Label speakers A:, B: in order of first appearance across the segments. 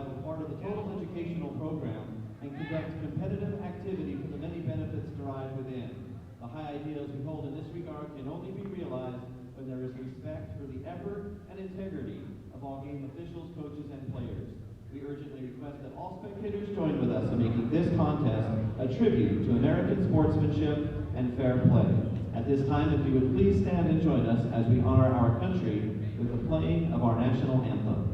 A: as part of the total educational program and conduct competitive activity for the many benefits derived within. The high ideals we hold in this regard can only be realized when there is respect for the effort and integrity of all game officials, coaches, and players. We urgently request that all spectators join with us in making this contest a tribute to American sportsmanship and fair play. At this time, if you would please stand and join us as we honor our country with the playing of our national anthem.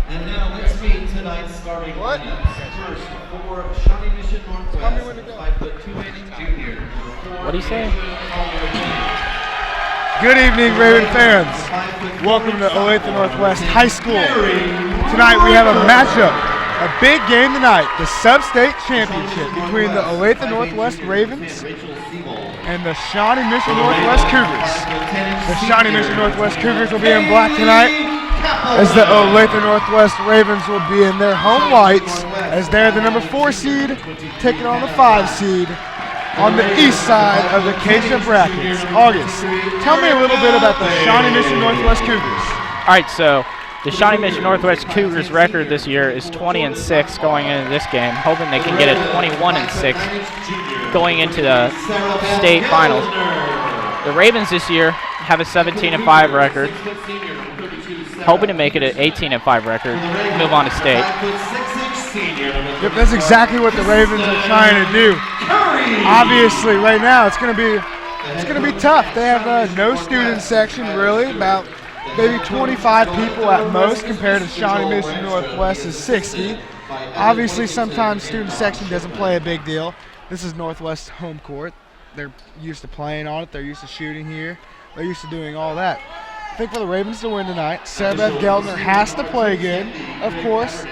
A: And now let's meet tonight's starting lineups. First, for Shawnee Mission Northwest, 5'2" junior.
B: What do you say?
C: Good evening, Raven fans. Welcome to Olathe Northwest High School. Tonight we have a matchup, a big game tonight, the Sub-State Championship between the Olathe Northwest Ravens and the Shawnee Mission Northwest Cougars. The Shawnee Mission Northwest Cougars will be in black tonight, as the Olathe Northwest Ravens will be in their home whites, as they're the number 4 seed taking on the 5 seed on the east side of the Acacia brackets. August, tell me a little bit about the Shawnee Mission Northwest Cougars.
B: All right, so the Shawnee Mission Northwest Cougars record this year is 20-6 going into this game, hoping they can get a 21-6 going into the state finals. The Ravens this year have a 17-5 record, hoping to make it an 18-5 record, move on to state.
C: Yep, that's exactly what the Ravens are trying to do. Obviously, right now it's going to be tough. They have no student section really, about maybe 25 people at most compared to Shawnee Mission Northwest's 60. Obviously, sometimes student section doesn't play a big deal. This is Northwest home court. They're used to playing on it. They're used to shooting here. They're used to doing all that. I think for the Ravens to win tonight, Sarah Beth Geldner has to play again, of course.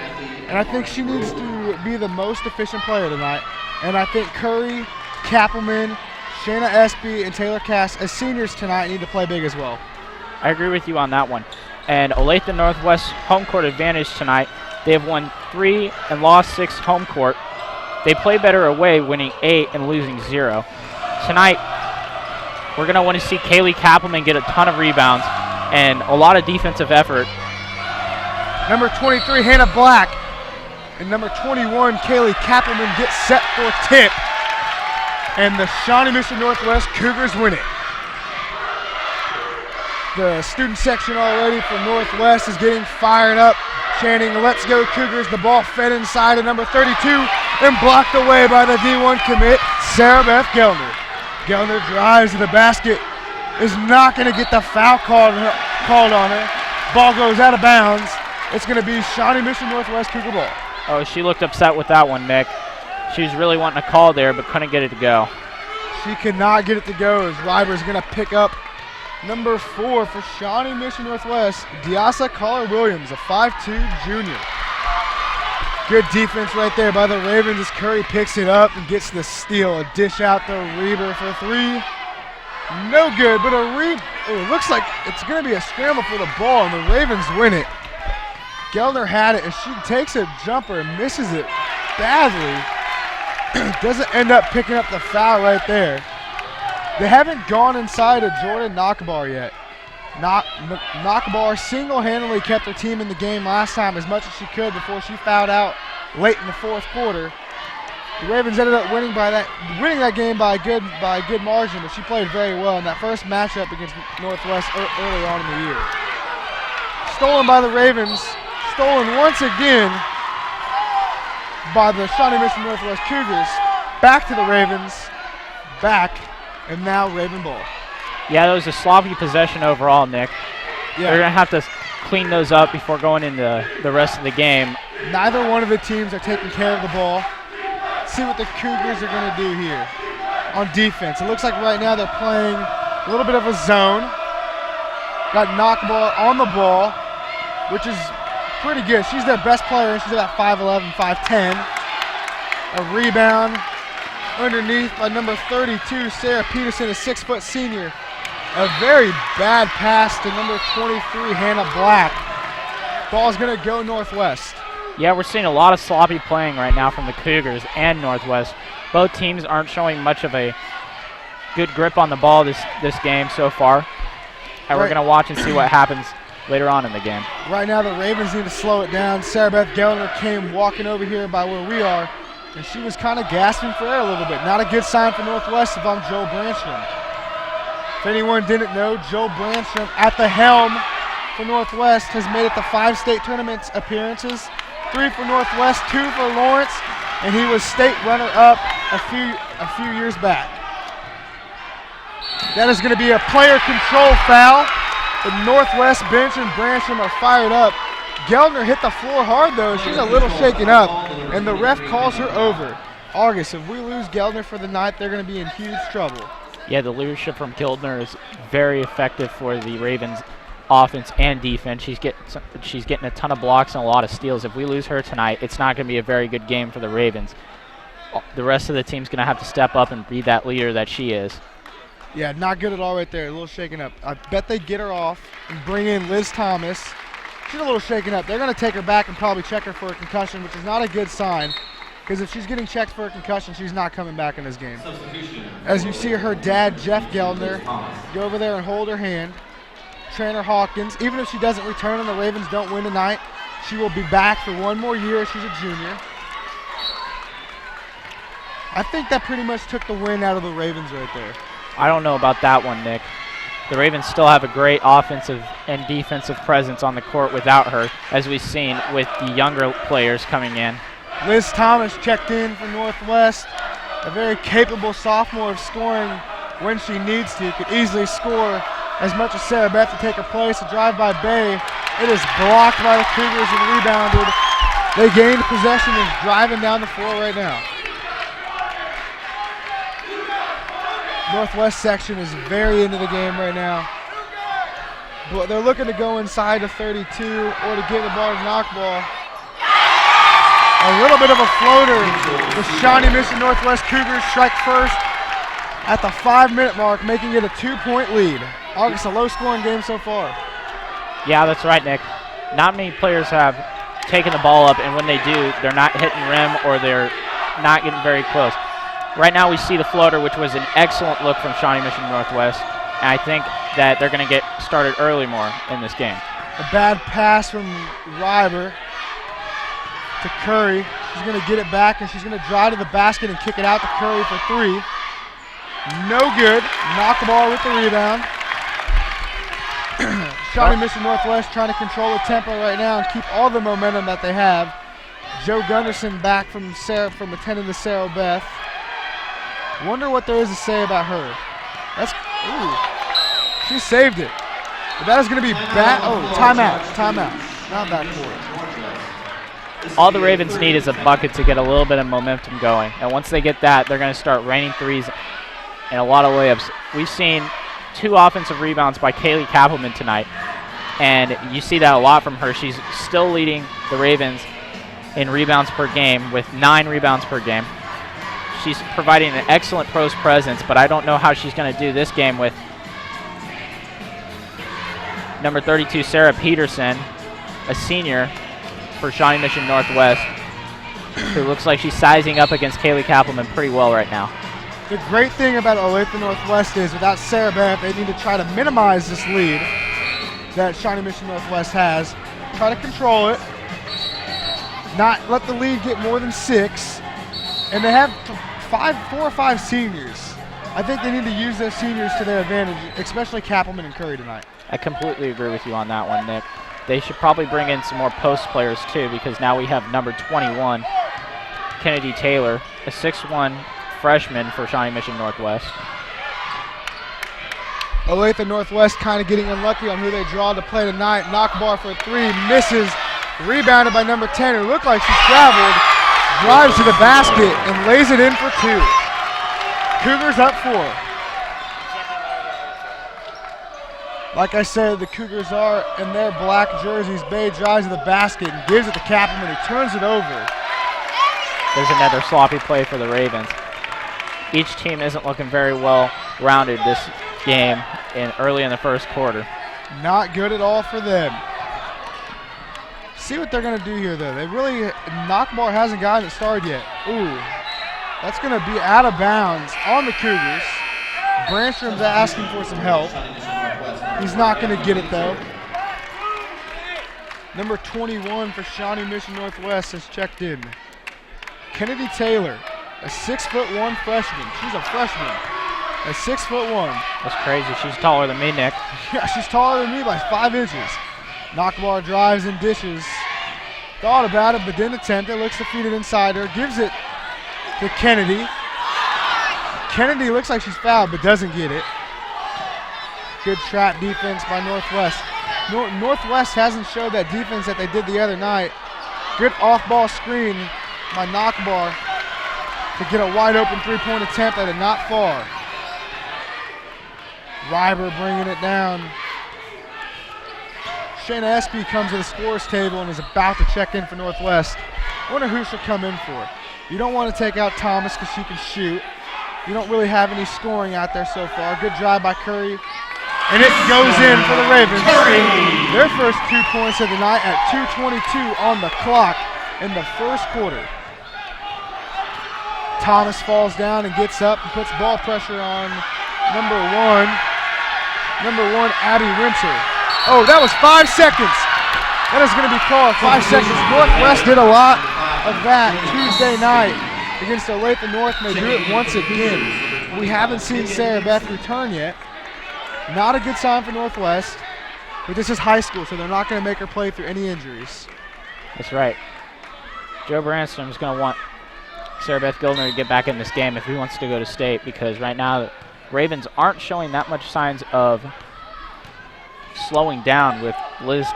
C: And I think she needs to be the most efficient player tonight. And I think Curry, Kappelman, Shayna Espy, and Taylor Cass as seniors tonight need to play big as well.
B: I agree with you on that one. And Olathe Northwest home court advantage tonight. They have won 3 and lost 6 home court. They play better away, winning 8 and losing 0. Tonight, we're going to want to see Kaylee Kappelman get a ton of rebounds and a lot of defensive effort.
C: Number 23, Hannah Black, and number 21, Kaylee Kappelman gets set for a tip. And the Shawnee Mission Northwest Cougars win it. The student section already for Northwest is getting fired up, chanting, "Let's go Cougars." The ball fed inside of number 32 and blocked away by the D1 commit, Sarah Beth Geldner. Geldner drives to the basket, is not going to get the foul called on her. Ball goes out of bounds. It's going to be Shawnee Mission Northwest Cougar ball.
B: Oh, she looked upset with that one, Nick. She was really wanting a call there, but couldn't get it to go.
C: She could not get it to go as Ryber's going to pick up number 4 for Shawnee Mission Northwest, Diasa Collar-Williams, a 5'2" junior. Good defense right there by the Ravens as Curry picks it up and gets the steal. A dish out to Reber for 3. No good, but it looks like it's going to be a scramble for the ball, and the Ravens win it. Geldner had it, and she takes a jumper and misses it badly. doesn't end up picking up the foul right there. They haven't gone inside of Jordan Knockabar yet. Knockabar single-handedly kept her team in the game last time as much as she could before she fouled out late in the fourth quarter. The Ravens ended up winning that game by a good margin, but she played very well in that first matchup against Northwest early on in the year. Stolen by the Ravens, stolen once again by the Shawnee Mission Northwest Cougars. Back to the Ravens, and now Raven ball.
B: Yeah, that was a sloppy possession overall, Nick.
C: Yeah.
B: They're going to have to clean those up before going into the rest of the game.
C: Neither one of the teams are taking care of the ball. Let's see what the Cougars are going to do here on defense. It looks like right now they're playing a little bit of a zone. Got Knockabar on the ball, which is pretty good. She's their best player, and she's about 5'11", 5'10". A rebound underneath by number 32, Sarah Peterson, a 6-foot senior. A very bad pass to number 23, Hannah Black. Ball's going to go Northwest.
B: Yeah, we're seeing a lot of sloppy playing right now from the Cougars and Northwest. Both teams aren't showing much of a good grip on the ball this game so far. And we're going to watch and see what happens later on in the game.
C: Right now the Ravens need to slow it down. Sarah Beth Gellner came walking over here by where we are, and she was kind of gasping for air a little bit. Not a good sign for Northwest if I'm Joe Branstrom. If anyone didn't know, Joe Branstrom at the helm for Northwest has made it to 5 state tournament appearances, 3 for Northwest, 2 for Lawrence, and he was state runner-up a few years back. That is going to be a player control foul. The Northwest bench and Branstrom are fired up. Gellner hit the floor hard though. She's a little shaken up, and the ref calls her over. August, if we lose Gellner for the night, they're going to be in huge trouble. Yeah,
B: the leadership from Gildner is very effective for the Ravens offense and defense. She's getting a ton of blocks and a lot of steals. If we lose her tonight, it's not going to be a very good game for the Ravens. The rest of the team's going to have to step up and be that leader that she is.
C: Yeah, not good at all right there. A little shaken up. I bet they get her off and bring in Liz Thomas. She's a little shaken up. They're going to take her back and probably check her for a concussion, which is not a good sign, because if she's getting checked for a concussion, she's not coming back in this game. As you see her dad, Jeff Geldner, go over there and hold her hand. Trainer Hawkins, even if she doesn't return and the Ravens don't win tonight, she will be back for one more year. She's a junior. I think that pretty much took the win out of the Ravens right there.
B: I don't know about that one, Nick. The Ravens still have a great offensive and defensive presence on the court without her, as we've seen with the younger players coming in.
C: Liz Thomas checked in for Northwest, a very capable sophomore of scoring when she needs to. Could easily score as much as Sarah Beth to take her place. A drive by Bay. It is blocked by the Cougars and rebounded. They gained possession and driving down the floor right now. Northwest section is very into the game right now. But they're looking to go inside the 32 or to give the ball to Knockball. A little bit of a floater. The Shawnee Mission Northwest Cougars strike first at the 5-minute mark, making it a 2-point lead. August, a low-scoring game so far.
B: Yeah, that's right, Nick. Not many players have taken the ball up, and when they do, they're not hitting rim or they're not getting very close. Right now we see the floater, which was an excellent look from Shawnee Mission Northwest, and I think that they're going to get started early more in this game.
C: A bad pass from Ryber to Curry. She's going to get it back, and she's going to drive to the basket and kick it out to Curry for 3. No good. Knock the ball with the rebound. Shawnee Mission Northwest trying to control the tempo right now and keep all the momentum that they have. Joe Gunderson back from attending to Sarah Beth. Wonder what there is to say about her. She saved it. But that is going to be bad. Oh, timeout. Not backcourt.
B: All the Ravens need is a bucket to get a little bit of momentum going. And once they get that, they're going to start raining threes and a lot of layups. We've seen 2 offensive rebounds by Kaylee Kappelman tonight. And you see that a lot from her. She's still leading the Ravens in rebounds per game with 9 rebounds per game. She's providing an excellent post presence, but I don't know how she's going to do this game with number 32, Sarah Peterson, a senior for Shawnee Mission Northwest, who looks like she's sizing up against Kaylee Kappelman pretty well right now.
C: The great thing about Olathe Northwest is without Sarah Beth, they need to try to minimize this lead that Shawnee Mission Northwest has. Try to control it, not let the lead get more than 6. And they have 4 or 5 seniors. I think they need to use those seniors to their advantage, especially Kappelman and Curry tonight.
B: I completely agree with you on that one, Nick. They should probably bring in some more post players too, because now we have number 21, Kennedy Taylor, a 6'1" freshman for Shawnee Mission Northwest.
C: Olathe Northwest kind of getting unlucky on who they draw to play tonight. Knock bar for 3, misses. Rebounded by number 10, who looked like she traveled. Drives to the basket and lays it in for 2. Cougars up 4. Like I said, the Cougars are in their black jerseys. Bay drives to the basket and gives it to Kappelman, who turns it over.
B: There's another sloppy play for the Ravens. Each team isn't looking very well rounded this game early in the first quarter.
C: Not good at all for them. See what they're going to do here, though. They really, knockbar hasn't gotten it started yet. Ooh, that's going to be out of bounds on the Cougars. Branstrom's asking for some help. He's not going to get it, though. Number 21 for Shawnee Mission Northwest has checked in. Kennedy Taylor, a 6'1" freshman. She's a freshman. A 6'1".
B: That's crazy. She's taller than me, Nick.
C: Yeah, she's taller than me by 5 inches. Knockbar drives and dishes. Thought about it, but didn't attempt it. Looks to feed it inside her. Gives it to Kennedy. Kennedy looks like she's fouled, but doesn't get it. Good trap defense by Northwest. Northwest hasn't showed that defense that they did the other night. Good off-ball screen by Knockbar to get a wide-open 3-point attempt that did not fall. Ryber bringing it down. Shayna Espy comes to the scores table and is about to check in for Northwest. I wonder who she'll come in for. You don't want to take out Thomas because she can shoot. You don't really have any scoring out there so far. Good drive by Curry. And it goes in for the Ravens. Their first 2 points of the night at 2:22 on the clock in the first quarter. Thomas falls down and gets up and puts ball pressure on number 1, Abby Winter. Oh, that was 5 seconds. That is going to be called 5 seconds. Northwest did a lot of that Tuesday night against Olathe North, and they do it once again. We haven't seen Sarah Beth return yet. Not a good sign for Northwest, but this is high school, so they're not going to make her play through any injuries.
B: That's right. Joe Branstrom is going to want Sarah Beth Gildner to get back in this game if he wants to go to state, because right now the Ravens aren't showing that much signs of slowing down, with Liz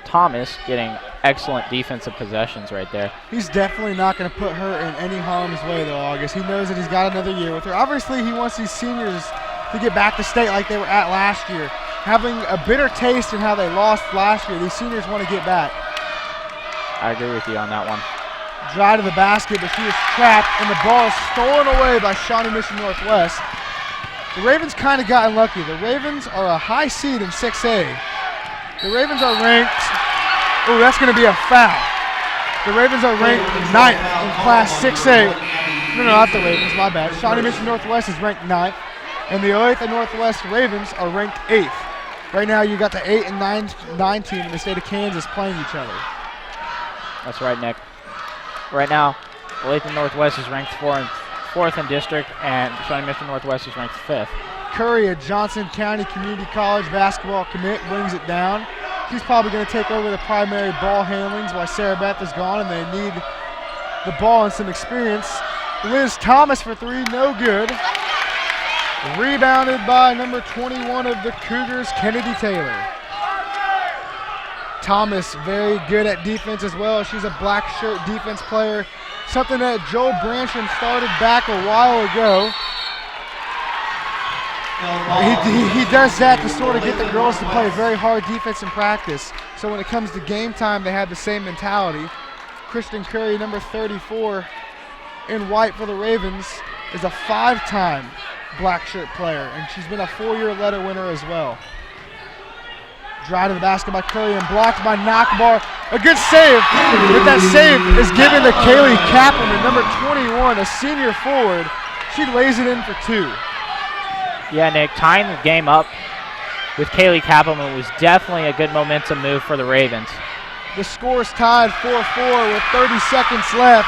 B: Thomas getting excellent defensive possessions right there.
C: He's definitely not going to put her in any harm's way, though, August. He knows that he's got another year with her. Obviously, he wants these seniors to get back to state like they were at last year. Having a bitter taste in how they lost last year, these seniors want to get back.
B: I agree with you on that one.
C: Drive to the basket, but she is trapped, and the ball is stolen away by Shawnee Mission Northwest. The Ravens kind of got unlucky. The Ravens are a high seed in 6A. The Ravens are ranked, oh, that's going to be a foul. The Ravens are ranked 9th in Class 6A. No, not the Ravens, my bad. Shawnee Mission Northwest is ranked 9th, and the Olathe Northwest Ravens are ranked 8th. Right now, you got the 8 and 9 team in the state of Kansas playing each other.
B: That's right, Nick. Right now, Olathe Northwest is ranked 4th in district, and Shawnee Mission Northwest is ranked 5th.
C: Curry, a Johnson County Community College basketball commit, brings it down. She's probably going to take over the primary ball handlings while Sarah Beth is gone, and they need the ball and some experience. Liz Thomas for 3, no good. Rebounded by number 21 of the Cougars, Kennedy Taylor. Thomas, very good at defense as well. She's a black shirt defense player, something that Joel Branstrom started back a while ago. He does that to sort of get the girls to play very hard defense in practice. So when it comes to game time, they have the same mentality. Kristen Curry, number 34, in white for the Ravens, is a 5-time black shirt player, and she's been a 4-year letter winner as well. Drive to the basket by Curry and blocked by Knockbar. A good save, but that save is given to Kaylee Kappelman, number 21, a senior forward. She lays it in for 2.
B: Yeah, Nick, tying the game up with Kaylee Kappelman was definitely a good momentum move for the Ravens.
C: The score's tied 4-4 with 30 seconds left.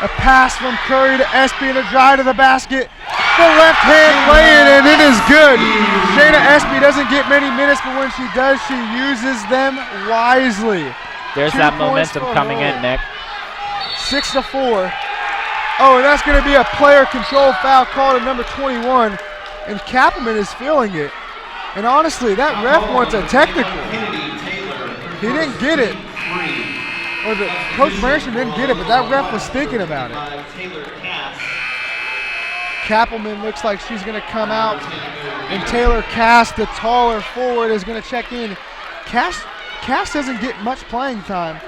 C: A pass from Curry to Espy and a drive to the basket. The left hand lay-in, and it is good. Shayna Espy doesn't get many minutes, but when she does, she uses them wisely.
B: There's
C: 2
B: that
C: points
B: momentum
C: for
B: coming
C: her.
B: in, Nick.
C: 6-4. Oh, and that's going to be a player control foul called to number 21, and Kappelman is feeling it. And honestly, that ref wants a technical. He didn't get it. Or Coach Branson didn't get it, but that ref was thinking about it. Kappelman looks like she's going to come out, and Taylor Cass, the taller forward, is going to check in. Cass doesn't get much playing time,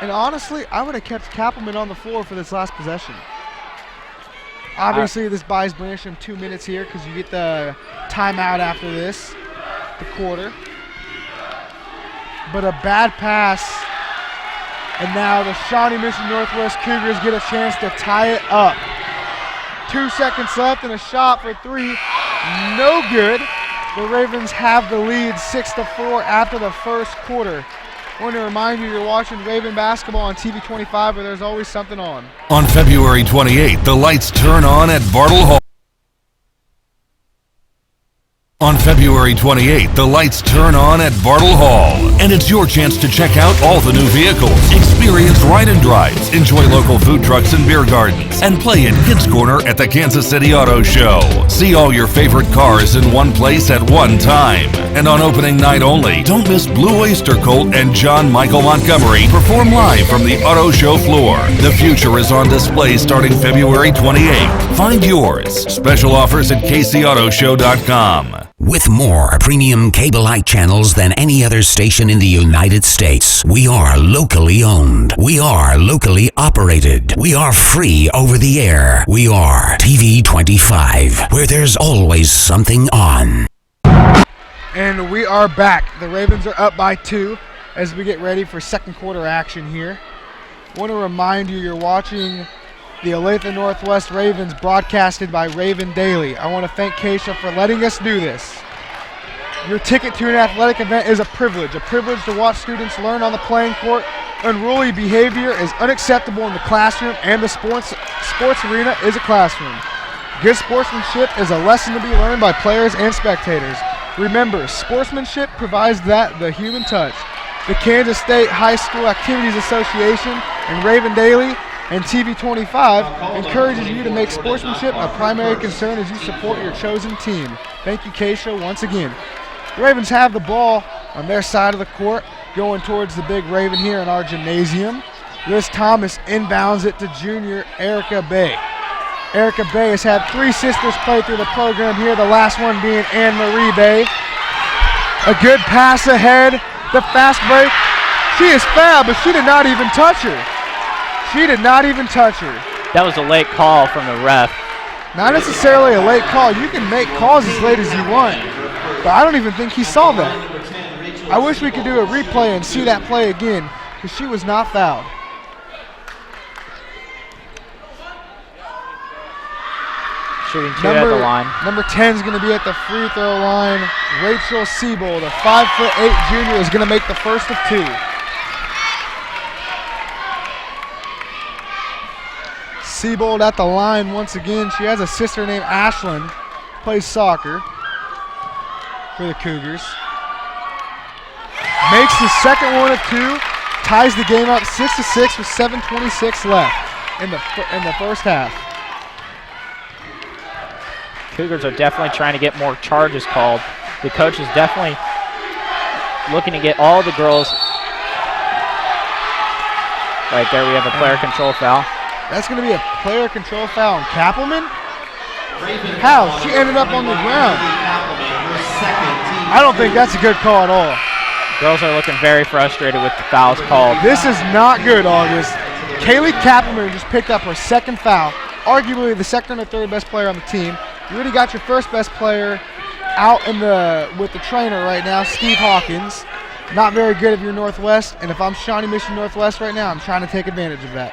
C: and honestly, I would have kept Kappelman on the floor for this last possession. Obviously, this buys Bransham 2 minutes here because you get the timeout after this, the quarter. But a bad pass, and now the Shawnee Mission Northwest Cougars get a chance to tie it up. 2 seconds left and a shot for 3. No good. The Ravens have the lead 6-4 after the first quarter. I want to remind you you're watching Raven basketball on TV 25 where there's always something on.
D: On February 28th, the lights turn on at Bartle Hall. On February 28th, the lights turn on at Bartle Hall, and it's your chance to check out all the new vehicles, experience ride and drives, enjoy local food trucks and beer gardens, and play in Kids Corner at the Kansas City Auto Show. See all your favorite cars in one place at one time. And on opening night only, don't miss Blue Oyster Cult and John Michael Montgomery perform live from the auto show floor. The future is on display starting February 28th. Find yours. Special offers at kcautoshow.com.
E: With more premium cable-like channels than any other station in the United States, we are locally owned. We are locally operated. We are free over the air. We are TV 25, where there's always something on.
C: And we are back. The Ravens are up by 2 as we get ready for second quarter action here. I want to remind you you're watching the Olathe Northwest Ravens broadcasted by Raven Daily. I want to thank Keisha for letting us do this. Your ticket to an athletic event is a privilege to watch students learn on the playing court. Unruly behavior is unacceptable in the classroom, and the sports arena is a classroom. Good sportsmanship is a lesson to be learned by players and spectators. Remember, sportsmanship provides the human touch. The Kansas State High School Activities Association and Raven Daily and TV 25 encourages you to make sportsmanship a primary concern as you support your chosen team. Thank you, Keisha, once again. The Ravens have the ball on their side of the court, going towards the big Raven here in our gymnasium. Liz Thomas inbounds it to junior Erica Bay. Erica Bay has had 3 sisters play through the program here, the last one being Anne-Marie Bay. A good pass ahead, the fast break. She is fouled, but she did not even touch her. She did not even touch her.
B: That was a late call from the ref.
C: Not necessarily a late call. You can make calls as late as you want, but I don't even think he saw that. I wish we could do a replay and see that play again, because she was not fouled.
B: Shooting 2 at the line.
C: Number 10 is going to be at the free throw line. Rachel Siebold, a 5'8" junior, is going to make the first of 2. Siebold at the line once again. She has a sister named Ashlyn, plays soccer for the Cougars. Makes the second one of 2, ties the game up 6-6 with 7:26 left in the first half.
B: Cougars are definitely trying to get more charges called. The coach is definitely looking to get all the girls. Right there, we have a player control foul.
C: That's going to be a player control foul on Kappelman. How? She ended up on the ground. I don't think that's a good call at all.
B: Girls are looking very frustrated with the fouls called.
C: This is not good, August. Kaylee Kappelman just picked up her second foul, arguably the second or third best player on the team. You already got your first best player out with the trainer right now, Steve Hawkins. Not very good if you're Northwest, and if I'm Shawnee Mission Northwest right now, I'm trying to take advantage of that.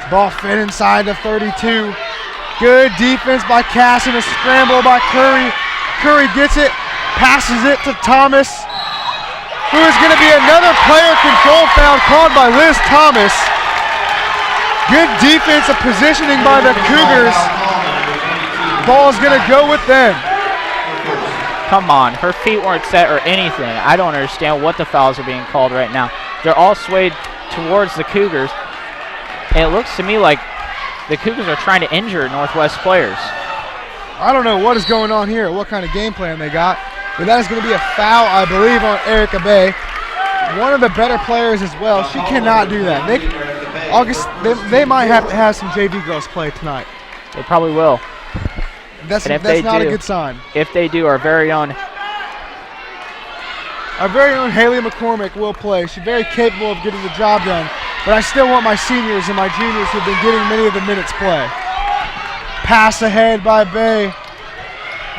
C: Ball fed inside to 32. Good defense by Cass and a scramble by Curry. Curry gets it, passes it to Thomas, who is going to be another player control foul called by Liz Thomas. Good defensive positioning by the Cougars. Ball is going to go with them.
B: Come on, her feet weren't set or anything. I don't understand what the fouls are being called right now. They're all swayed towards the Cougars. And it looks to me like the Cougars are trying to injure Northwest players.
C: I don't know what is going on here, what kind of game plan they got, but that is going to be a foul, I believe, on Erica Bay. One of the better players as well. She cannot do that. They might have to have some JV girls play tonight.
B: They probably will.
C: That's not a good sign.
B: If they do, our very own
C: Haley McCormick will play. She's very capable of getting the job done, but I still want my seniors and my juniors who have been getting many of the minutes play. Pass ahead by Bay.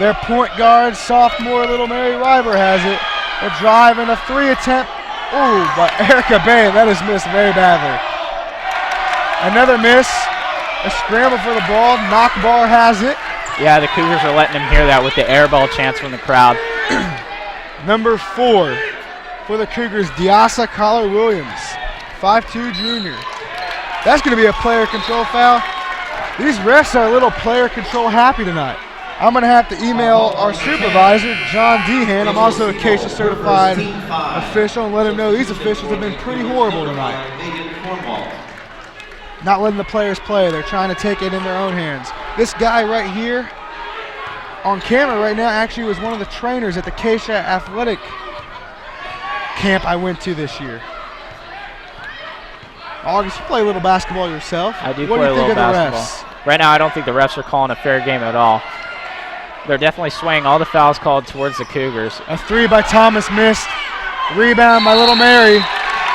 C: Their point guard, sophomore Little Mary Riber has it. A drive and a 3 attempt. Ooh, by Erica Bay, and that is missed very badly. Another miss. A scramble for the ball. Knockbar has it.
B: Yeah, the Cougars are letting him hear that with the air ball chants from the crowd.
C: Number 4 for the Cougars, Diasa Collar-Williams, 5'2" junior. That's going to be a player control foul. These refs are a little player control happy tonight. I'm going to have to email our supervisor, John Dehan. I'm also a Acacia certified official, and let him know these officials have been pretty horrible tonight. Not letting the players play. They're trying to take it in their own hands. This guy right here on camera right now actually was one of the trainers at the Acacia athletic camp I went to this year. August, you play a little basketball yourself.
B: I do play a little basketball. Right now I don't think the refs are calling a fair game at all. They're definitely swaying all the fouls called towards the Cougars.
C: A 3 by Thomas missed. Rebound by Little Mary.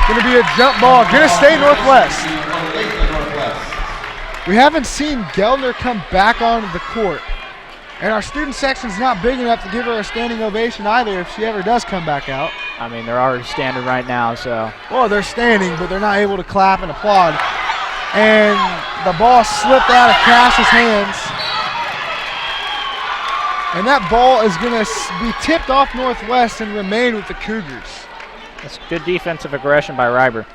C: Going to be a jump ball. Going to stay Northwest. We haven't seen Geldner come back onto the court. And our student section's not big enough to give her a standing ovation either if she ever does come back out.
B: I mean, they're already standing right now, so.
C: Well, they're standing, but they're not able to clap and applaud. And the ball slipped out of Cass's hands. And that ball is going to be tipped off Northwest and remain with the Cougars.
B: That's good defensive aggression by Riber.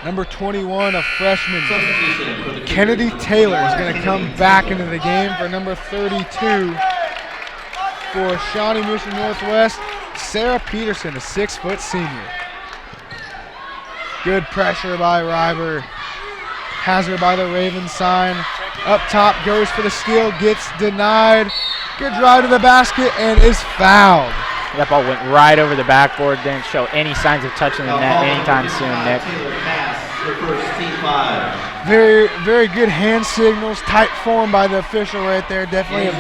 C: Number 21, a freshman, Kennedy Taylor, is going to come back into the game for number 32 for Shawnee Mission Northwest. Sarah Peterson, a 6-foot senior. Good pressure by Riber. Has her by the Raven sign. Up top, goes for the steal, gets denied. Good drive to the basket and is fouled.
B: That ball went right over the backboard, didn't show any signs of touching the net anytime soon, Nick.
C: Very, very good hand signals, tight form by the official right there. Definitely a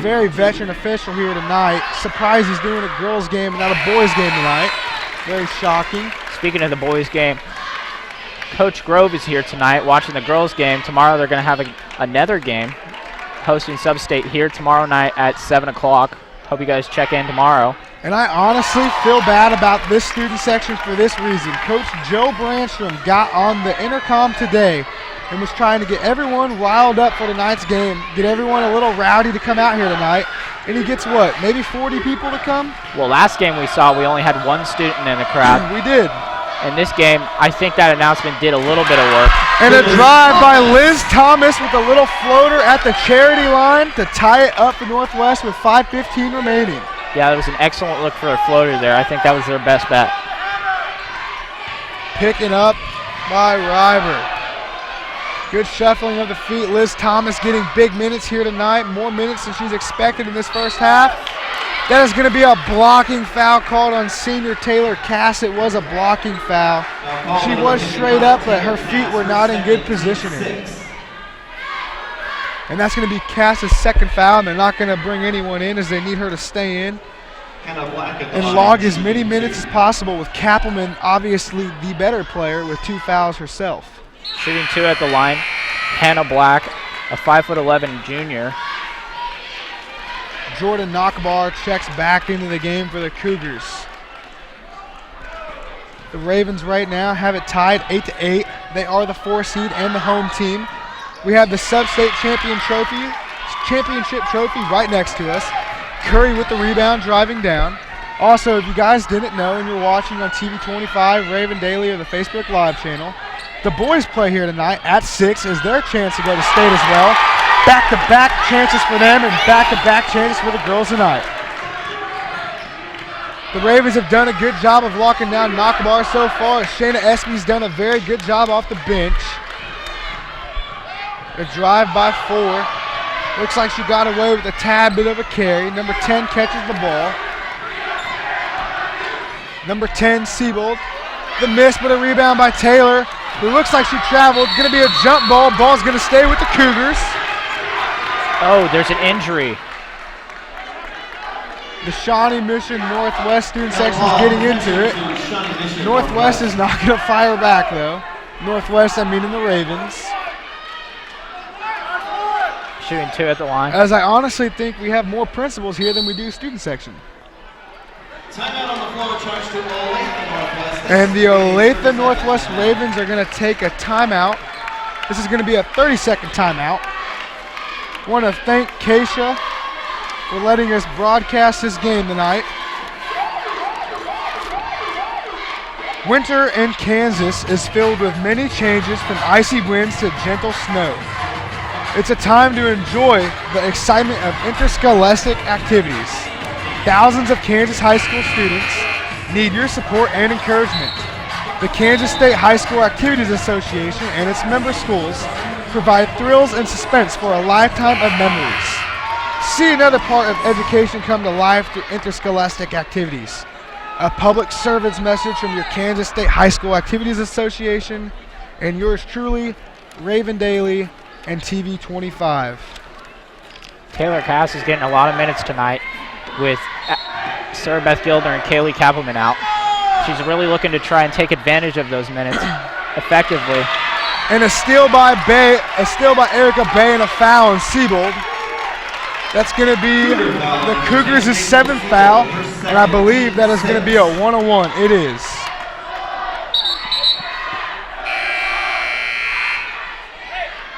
C: very veteran official here tonight. Surprised he's doing a girls' game and not a boys' game tonight. Very shocking.
B: Speaking of the boys' game, Coach Grove is here tonight watching the girls' game. Tomorrow they're going to have another game, hosting Sub-State here tomorrow night at 7 o'clock. Hope you guys check in tomorrow.
C: And I honestly feel bad about this student section for this reason. Coach Joe Branstrom got on the intercom today and was trying to get everyone riled up for tonight's game, get everyone a little rowdy to come out here tonight. And he gets what, maybe 40 people to come?
B: Well, last game we saw, we only had one student in the crowd.
C: We did.
B: In this game, I think that announcement did a little bit of work.
C: And a drive by Liz Thomas with a little floater at the charity line to tie it up for Northwest with 5:15 remaining.
B: Yeah, that was an excellent look for a floater there. I think that was their best bet.
C: Picking up by Riber. Good shuffling of the feet. Liz Thomas getting big minutes here tonight, more minutes than she's expected in this first half. That is going to be a blocking foul called on senior Taylor Cass. It was a blocking foul. She was straight up, but her feet were not in good positioning. And that's going to be Cass's second foul, and they're not going to bring anyone in as they need her to stay in and log as many minutes as possible, with Kappelman obviously the better player with 2 fouls herself.
B: Shooting 2 at the line, Hannah Black, a 5'11" junior.
C: Jordan Knockbar checks back into the game for the Cougars. The Ravens right now have it tied 8-8. They are the 4 seed and the home team. We have the sub-state championship trophy right next to us. Curry with the rebound, driving down. Also, if you guys didn't know and you're watching on TV 25, Raven Daily, or the Facebook Live channel, the boys play here tonight at 6 is their chance to go to state as well. Back-to-back chances for them and back-to-back chances for the girls tonight. The Ravens have done a good job of locking down Knockbar so far. Shayna Espy's done a very good job off the bench. A drive by 4. Looks like she got away with a tad bit of a carry. Number 10 catches the ball. Number 10, Siebold. The miss, but a rebound by Taylor. It looks like she traveled. Going to be a jump ball. Ball's going to stay with the Cougars.
B: Oh, there's an injury.
C: The Shawnee Mission Northwest student section is getting into it. Northwest is not going to fire back, though. Northwest, I mean in the Ravens.
B: Shooting 2 at the line.
C: As I honestly think we have more principals here than we do student section.
A: Timeout on the floor charged to Olathe Northwest.
C: And the Olathe Northwest Ravens are going to take a timeout. This is going to be a 30-second timeout. I want to thank Keisha for letting us broadcast this game tonight. Winter in Kansas is filled with many changes, from icy winds to gentle snow. It's a time to enjoy the excitement of interscholastic activities. Thousands of Kansas high school students need your support and encouragement. The Kansas State High School Activities Association and its member schools provide thrills and suspense for a lifetime of memories. See another part of education come to life through interscholastic activities. A public servant's message from your Kansas State High School Activities Association and yours truly, Raven Daily and TV 25.
B: Taylor Cass is getting a lot of minutes tonight with Sarah Beth Gildner and Kaylee Kappelman out. She's really looking to try and take advantage of those minutes effectively.
C: And a steal by Erica Bay, and a foul on Siebold. That's going to be the Cougars' 7th foul, and I believe that is going to be a 1-on-1. It is.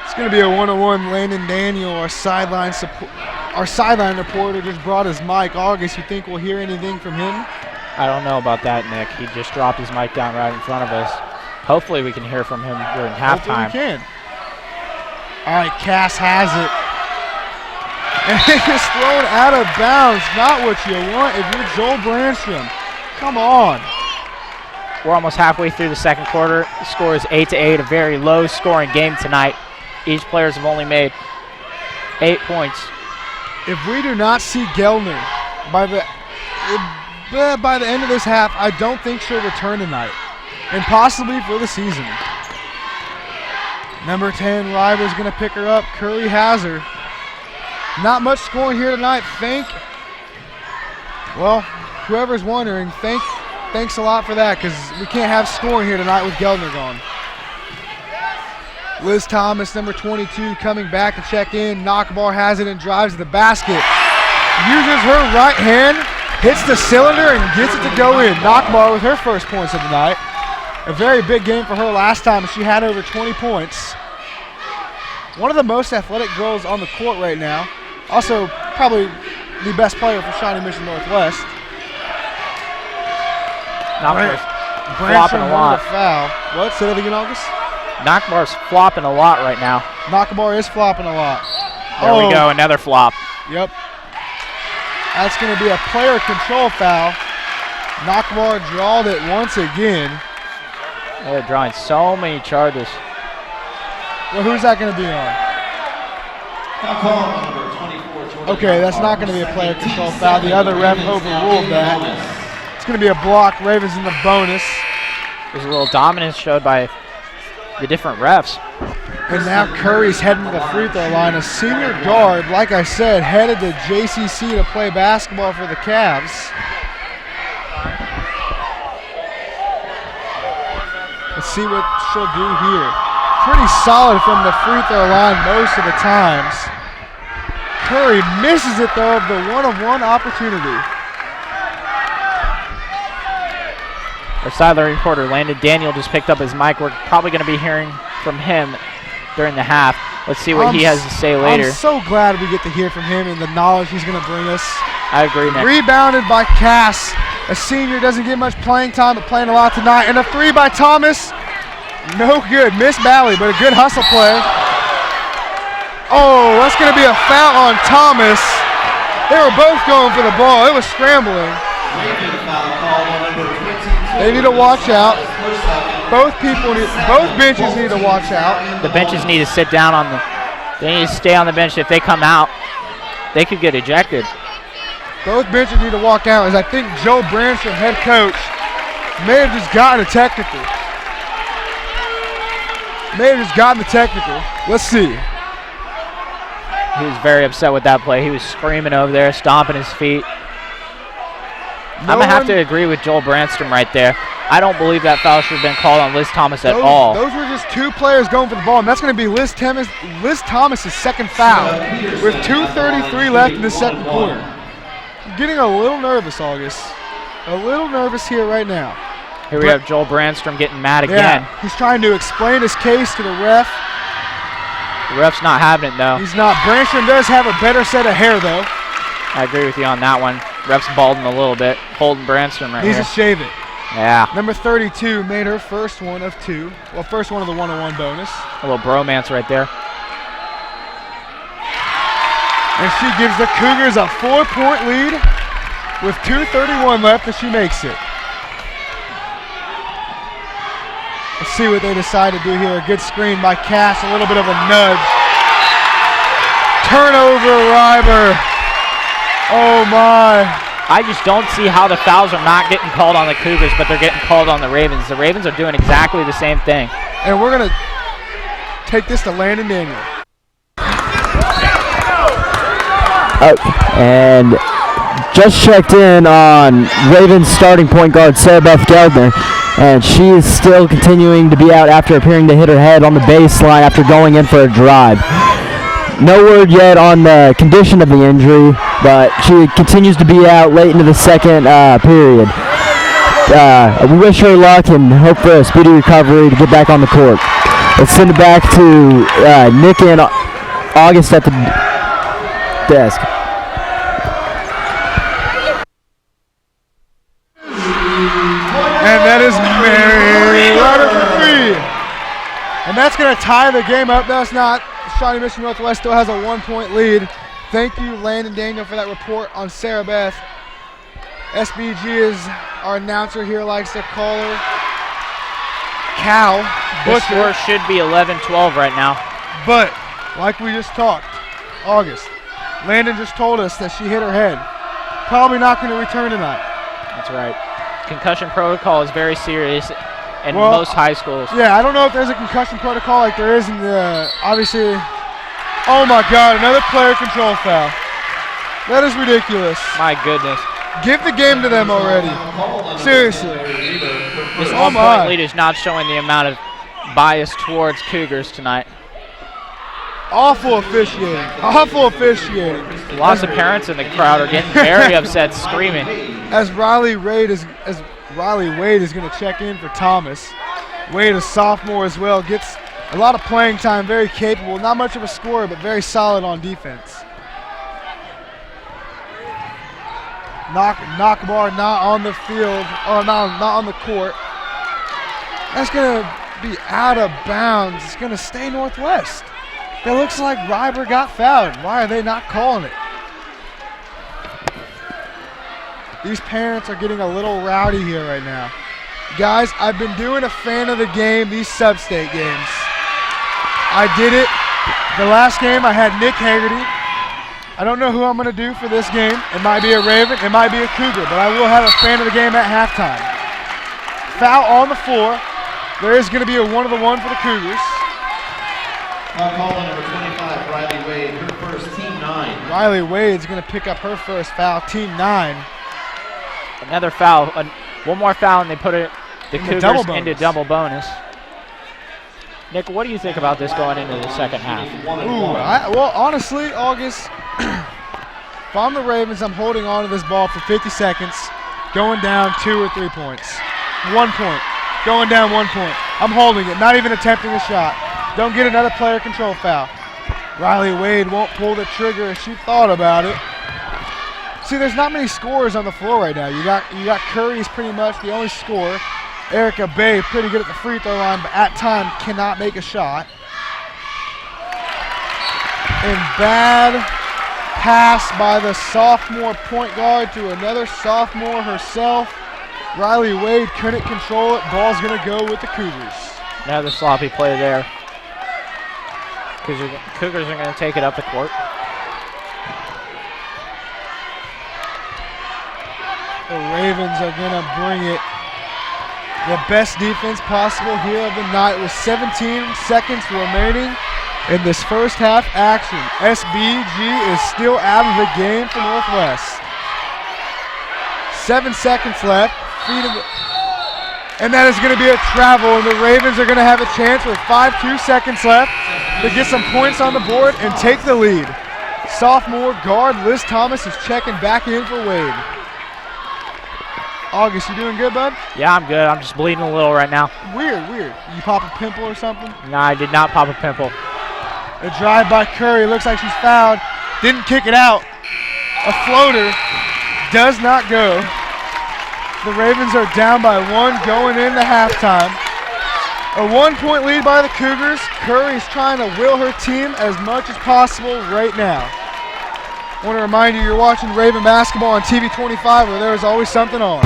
C: It's going to be a 1-on-1. Landon Daniel, our sideline reporter, just brought his mic. August, you think we'll hear anything from him?
B: I don't know about that, Nick. He just dropped his mic down right in front of us. Hopefully we can hear from him during halftime.
C: Hopefully we can. All right, Cass has it. And it is thrown out of bounds. Not what you want if you're Joel Brandstrom. Come on.
B: We're almost halfway through the second quarter. The score is 8-8, a very low-scoring game tonight. Each players have only made 8 points.
C: If we do not see Gellner by the end of this half, I don't think she'll return tonight, and possibly for the season. Number 10, Ryber's going to pick her up. Curry has her. Not much scoring here tonight. Well, whoever's wondering, thanks a lot for that, because we can't have scoring here tonight with Gellner gone. Liz Thomas, number 22, coming back to check in. Knockbar has it and drives to the basket. Uses her right hand, hits the cylinder, and gets it to go in. Knockbar with her first points of the night. A very big game for her last time. She had over 20 points. One of the most athletic girls on the court right now. Also, probably the best player for Shawnee Mission Northwest.
B: Knockbar's flopping a lot.
C: Foul. What? Say that again, August?
B: Knockbar's flopping a lot right now.
C: Knockbar is flopping a lot.
B: There we go, another flop.
C: Yep. That's going to be a player control foul. Knockbar drawed it once again.
B: They're drawing so many charges.
C: Well, who's that going to be on? Okay, that's not going to be a player control foul. The other ref overruled that. It's going to be a block. Ravens in the bonus.
B: There's a little dominance showed by the different refs.
C: And now Curry's heading to the free throw line. A senior guard, like I said, headed to JCC to play basketball for the Cavs. Let's see what she'll do here. Pretty solid from the free throw line most of the times. Curry misses it though, the one-on-one opportunity.
B: Our sideline reporter, Landon Daniel, just picked up his mic. We're probably going to be hearing from him during the half. Let's see what he has to say later.
C: I'm so glad we get to hear from him and the knowledge he's going to bring us.
B: I agree, Nick.
C: Rebounded by Cass. A senior, doesn't get much playing time, but playing a lot tonight. And a three by Thomas. No good. Missed Bally, but a good hustle play. Oh, that's going to be a foul on Thomas. They were both going for the ball. It was scrambling. They need to watch out. Both benches need to watch out.
B: The benches need to sit down on the. They need to stay on the bench. If they come out, they could get ejected.
C: Both benches need to walk out, as I think Joe Branstrom, head coach, may have just gotten a technical. Let's see.
B: He was very upset with that play. He was screaming over there, stomping his feet. I'm going to have to agree with Joel Branstrom right there. I don't believe that foul should have been called on Liz Thomas at all.
C: Those were just two players going for the ball, and that's going to be Liz Thomas's second foul with 2:33 left in the second quarter. I'm getting a little nervous, August. A little nervous here right now.
B: Here we have Joel Branstrom getting mad again.
C: Yeah, he's trying to explain his case to the ref.
B: The ref's not having it, though.
C: He's not. Branstrom does have a better set of hair, though.
B: I agree with you on that one. Ref's balding a little bit, holding Branstrom right here.
C: Needs to shave it.
B: Yeah.
C: Number 32 made her first one of two. Well, first one of the one-on-one bonus.
B: A little bromance right there.
C: And she gives the Cougars a 4-point lead with 2:31 left, and she makes it. Let's see what they decide to do here. A good screen by Cass, a little bit of a nudge. Turnover, Ryber. Oh my.
B: I just don't see how the fouls are not getting called on the Cougars, but they're getting called on the Ravens. The Ravens are doing exactly the same thing.
C: And we're going to take this to Landon Daniel.
F: And just checked in on Ravens starting point guard Sarah Beth Geldner, and she is still continuing to be out after appearing to hit her head on the baseline after going in for a drive. No word yet on the condition of the injury, but she continues to be out late into the second period. We wish her luck and hope for a speedy recovery to get back on the court. Let's send it back to Nick and August at the desk.
C: And that is Mary Ryder for three. And that's going to tie the game up. That's not. Shawnee Mission Northwest still has a 1-point lead. Thank you, Landon Daniel, for that report on Sarah Beth. SBG is our announcer here, likes to call her Cal
B: The
C: Butcher.
B: score should be 11-12 right now.
C: But, like we just talked, August, Landon just told us that she hit her head. Probably not going to return tonight.
B: That's right. Concussion protocol is very serious in most high schools.
C: Yeah, I don't know if there's a concussion protocol like there is in the, obviously. Oh my God, another player control foul. That is ridiculous.
B: My goodness.
C: Give the game to them already. Seriously.
B: This 1-point lead is not showing the amount of bias towards Cougars tonight.
C: Awful officiating. Awful officiating.
B: Lots of parents in the crowd are getting very upset, screaming.
C: As Riley Wade is going to check in for Thomas. Wade, a sophomore as well, gets a lot of playing time, very capable. Not much of a scorer, but very solid on defense. Knockbar not on the field, or not on the court. That's going to be out of bounds. It's going to stay Northwest. It looks like Ryber got fouled. Why are they not calling it? These parents are getting a little rowdy here right now. Guys, I've been doing a fan of the game, these sub-state games. I did it. The last game I had Nick Haggerty. I don't know who I'm going to do for this game. It might be a Raven, it might be a Cougar, but I will have a fan of the game at halftime. Foul on the floor. There is going to be a 1-on-1 for the Cougars.
A: Call on number 25, Riley Wade, her first, team 9.
C: Riley Wade's going to pick up her first foul, team 9.
B: Another foul, one more foul, and they put it the Cougars into double bonus. Nick, what do you think about this going into the second half?
C: Well, honestly, August, If I'm the Ravens, I'm holding on to this ball for 50 seconds, going down 2 or 3 points. 1 point, going down 1 point. I'm holding it, not even attempting a shot. Don't get another player control foul. Riley Wade won't pull the trigger as she thought about it. See, there's not many scorers on the floor right now. You got Curry's pretty much the only scorer. Erica Bay pretty good at the free throw line, but at times cannot make a shot. And bad pass by the sophomore point guard to another sophomore herself. Riley Wade couldn't control it. Ball's gonna go with the Cougars.
B: Another sloppy play there. Cougars are gonna take it up the court.
C: The Ravens are gonna bring it. The best defense possible here of the night with 17 seconds remaining in this first half action. SBG is still out of the game for Northwest. 7 seconds left. And that is going to be a travel, and the Ravens are going to have a chance with 5.2 seconds left to get some points on the board and take the lead. Sophomore guard Liz Thomas is checking back in for Wade. August, you doing good, bud?
B: Yeah, I'm good. I'm just bleeding a little right now.
C: Weird. You pop a pimple or something?
B: No, I did not pop a pimple.
C: A drive by Curry. Looks like she's fouled. Didn't kick it out. A floater does not go. The Ravens are down by 1 going into halftime. A 1-point lead by the Cougars. Curry's trying to will her team as much as possible right now. I want to remind you, you're watching Raven basketball on TV 25, where there is always something on.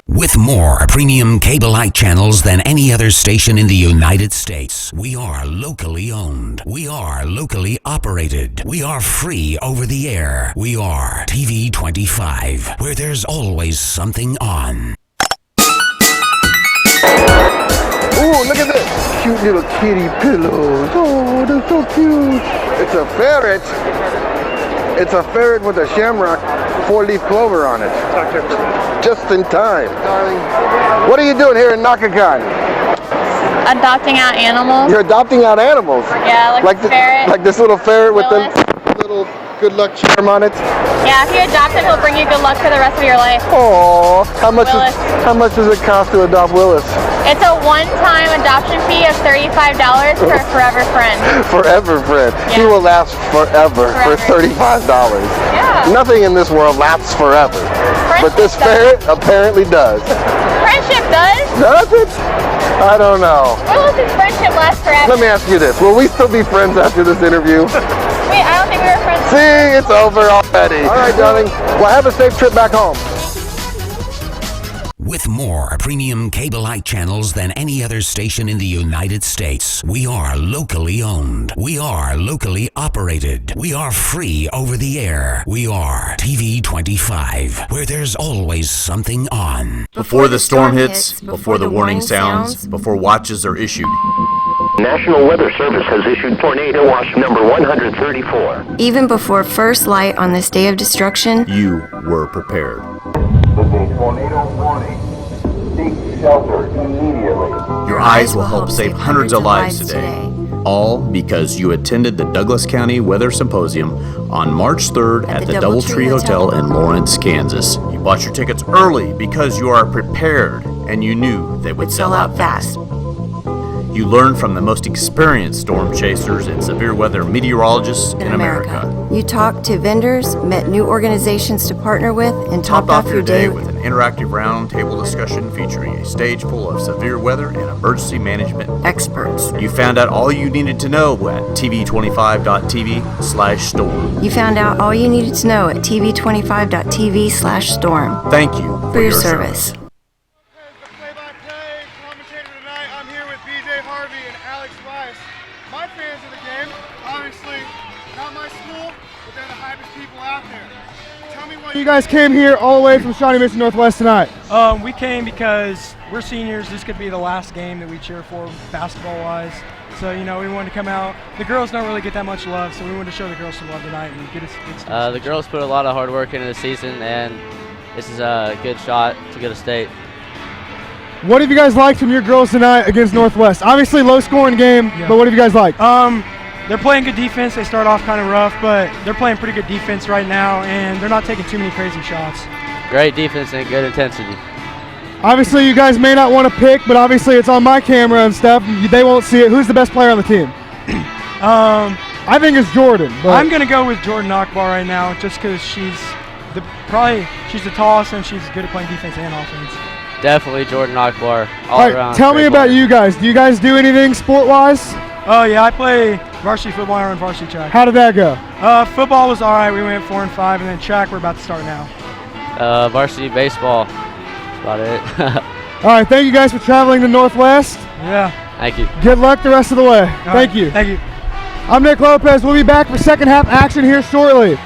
E: With more premium cable-like channels than any other station in the United States, we are locally owned. We are locally operated. We are free over the air. We are TV 25, where there's always something on.
G: Ooh, look at this. Cute little kitty pillows. Oh, they're so cute. It's a ferret. It's a ferret with a shamrock 4-leaf clover on it. Just in time. Darling. What are you doing here in Nakakan?
H: Adopting out animals.
G: You're adopting out animals?
H: Yeah, like the ferret.
G: Like this little ferret with
H: Willis.
G: the little good luck charm on it?
H: Yeah, if you adopt him, he'll bring you good luck for the rest of your life.
G: Oh, how much does it cost to adopt Willis?
H: It's a one-time adoption fee of $35 for a forever friend.
G: Forever friend.
H: Yeah.
G: He will last forever for $35.
H: Yeah.
G: Nothing in this world lasts forever. But this ferret apparently does.
H: Friendship does?
G: Does it? I don't know.
H: Willis's friendship lasts forever.
G: Let me ask you this. Will we still be friends after this interview?
H: Wait, I don't think we were friends.
G: See, it's over already. All right, darling. Well, have a safe trip back home.
E: With more premium cable-like channels than any other station in the United States, we are locally owned. We are locally operated. We are free over the air. We are TV 25, where there's always something on.
I: Before the storm hits, before the warning sounds, before watches are issued.
J: National Weather Service has issued tornado watch number 134.
K: Even before first light on this day of destruction,
I: You were prepared.
J: This is a tornado warning. Seek shelter immediately.
I: Your eyes will help save hundreds of lives today. All because you attended the Douglas County Weather Symposium on March 3rd at the Doubletree Hotel in Lawrence, Kansas. You bought your tickets early because you are prepared and you knew they would sell out fast. You learn from the most experienced storm chasers and severe weather meteorologists in America.
K: You talked to vendors, met new organizations to partner with, and
I: Topped off your day with an interactive roundtable discussion featuring a stage full of severe weather and emergency management
K: experts.
I: You found out all you needed to know at tv25.tv/storm.
K: You found out all you needed to know at tv25.tv/storm.
I: Thank you
K: for your service.
C: My fans of the game, obviously not my school, but they're the hypest people out there. Tell me why you guys came here all the way from Shawnee Mission Northwest tonight.
L: We came because we're seniors. This could be the last game that we cheer for basketball-wise. So, we wanted to come out. The girls don't really get that much love, so we wanted to show the girls some love tonight and get us.
M: The girls put a lot of hard work into the season, and this is a good shot to go to state.
C: What have you guys liked from your girls tonight against Northwest? Obviously low-scoring game, but what have you guys liked?
L: They're playing good defense. They start off kind of rough, but they're playing pretty good defense right now, and they're not taking too many crazy shots.
M: Great defense and good intensity.
C: Obviously, you guys may not want to pick, but obviously it's on my camera and stuff. They won't see it. Who's the best player on the team? I think it's Jordan. But
L: I'm going to go with Jordan Akbar right now just because she's the tallest and she's good at playing defense and offense.
M: Definitely Jordan Akbar, all around.
C: Tell me about you guys. Do you guys do anything sport-wise?
L: Oh, yeah, I play varsity football and varsity track.
C: How did that go?
L: Football was all right. We went 4 and 5, and then track we're about to start now.
M: Varsity baseball. That's about it.
C: All right, thank you guys for traveling to Northwest.
L: Yeah.
M: Thank you.
C: Good luck the rest of the way. Thank you.
L: Thank you.
C: I'm Nick Lopez. We'll be back for second half action here shortly.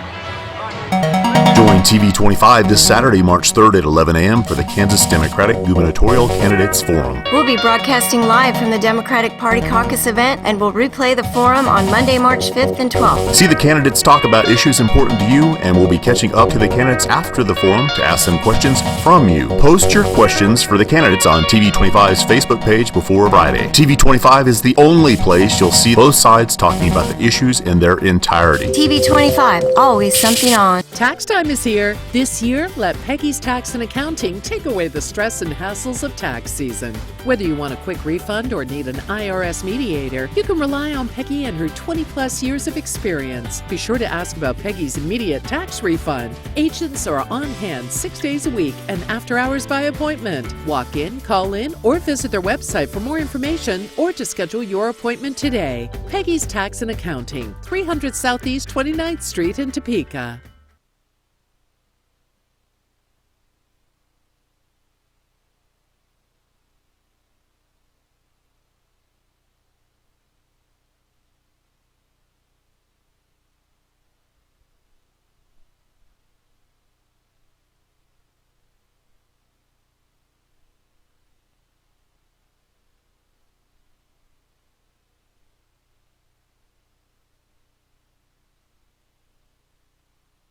I: Join TV25 this Saturday, March 3rd at 11 a.m. for the Kansas Democratic Gubernatorial Candidates Forum.
K: We'll be broadcasting live from the Democratic Party Caucus event, and we'll replay the forum on Monday, March 5th and 12th.
I: See the candidates talk about issues important to you, and we'll be catching up to the candidates after the forum to ask them questions from you. Post your questions for the candidates on TV25's Facebook page before Friday. TV25 is the only place you'll see both sides talking about the issues in their entirety.
K: TV25, always something on.
N: Tax time is here. This year, let Peggy's Tax and Accounting take away the stress and hassles of tax season. Whether you want a quick refund or need an IRS mediator, you can rely on Peggy and her 20-plus years of experience. Be sure to ask about Peggy's immediate tax refund. Agents are on hand 6 days a week and after hours by appointment. Walk in, call in, or visit their website for more information or to schedule your appointment today. Peggy's Tax and Accounting, 300 Southeast 29th Street in Topeka.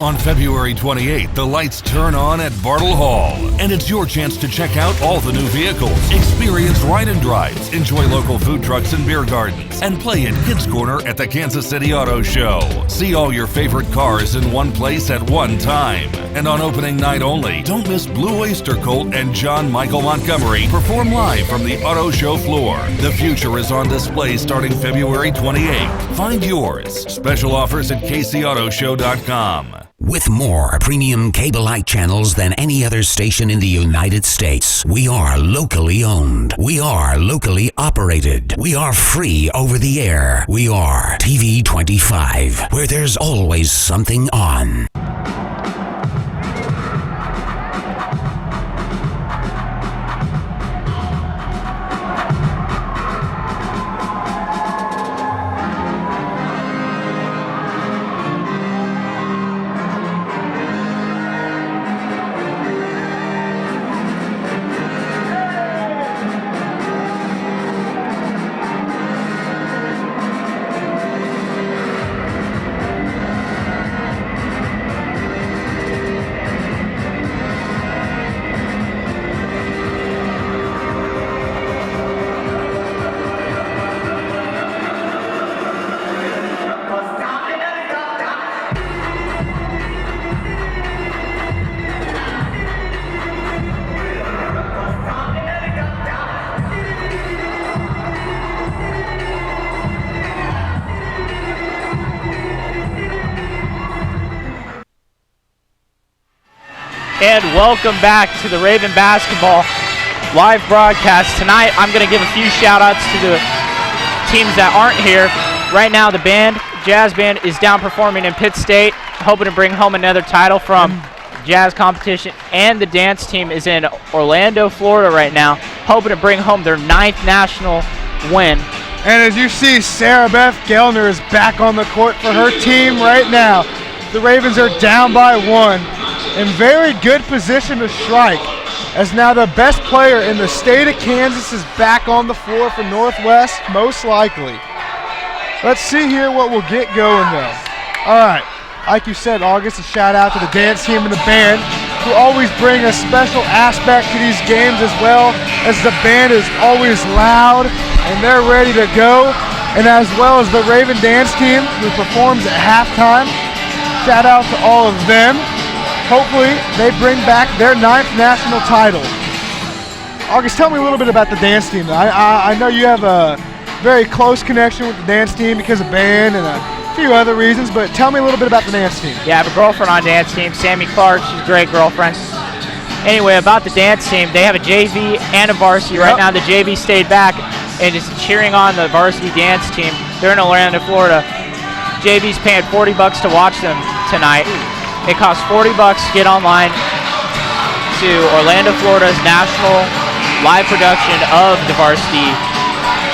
D: On February 28th, the lights turn on at Bartle Hall, and it's your chance to check out all the new vehicles, experience ride and drives, enjoy local food trucks and beer gardens, and play at Kids Corner at the Kansas City Auto Show. See all your favorite cars in one place at one time. And on opening night only, don't miss Blue Oyster Cult and John Michael Montgomery perform live from the auto show floor. The future is on display starting February 28th. Find yours. Special offers at kcautoshow.com.
E: With more premium cable-like channels than any other station in the United States, we are locally owned. We are locally operated. We are free over the air. We are TV25, where there's always something on.
B: And welcome back to the Raven Basketball live broadcast. Tonight, I'm going to give a few shout-outs to the teams that aren't here. Right now, the jazz band, is down performing in Pitt State, hoping to bring home another title from jazz competition. And the dance team is in Orlando, Florida right now, hoping to bring home their 9th national win.
C: And as you see, Sarah Beth Gellner is back on the court for her team right now. The Ravens are down by 1. In very good position to strike, as now the best player in the state of Kansas is back on the floor for Northwest, most likely. Let's see here what we'll get going though. All right, like you said, August, a shout out to the dance team and the band, who always bring a special aspect to these games, as well as the band is always loud and they're ready to go. And as well as the Raven dance team, who performs at halftime. Shout out to all of them. Hopefully they bring back their 9th national title. August, tell me a little bit about the dance team. I know you have a very close connection with the dance team because of band and a few other reasons, but tell me a little bit about the dance team.
B: Yeah, I have a girlfriend on dance team, Sammy Clark. She's a great girlfriend. Anyway, about the dance team, they have a JV and a varsity. Right now the JV stayed back and is cheering on the varsity dance team. They're in Orlando, Florida. JV's paying $40 to watch them tonight. It costs $40 to get online to Orlando, Florida's national live production of the varsity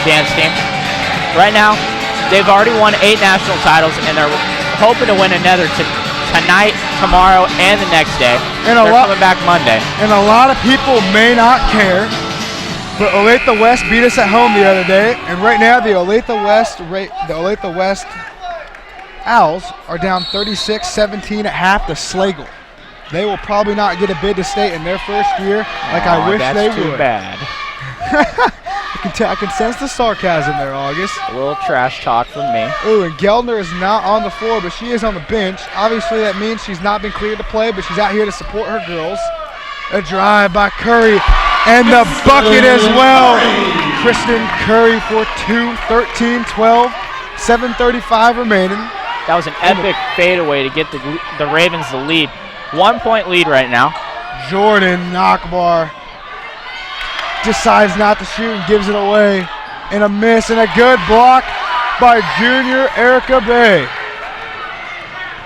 B: dance team. Right now, they've already won 8 national titles, and they're hoping to win another tonight, tomorrow, and the next day. And they're coming back Monday.
C: And a lot of people may not care, but Olathe West beat us at home the other day, and right now the Olathe West Owls are down 36-17 at half to Slagle. They will probably not get a bid to state in their first year, like I wish they would.
B: That's too bad.
C: I can sense the sarcasm there, August.
B: A little trash talk from me.
C: Ooh, and Geldner is not on the floor, but she is on the bench. Obviously, that means she's not been cleared to play, but she's out here to support her girls. A drive by Curry, and the bucket as well. Kristen Curry for 2, 13-12, 7:35 remaining.
B: That was an epic fadeaway to get the Ravens the lead. 1-point lead right now.
C: Jordan Nakbar decides not to shoot and gives it away. And a miss and a good block by junior Erica Bay.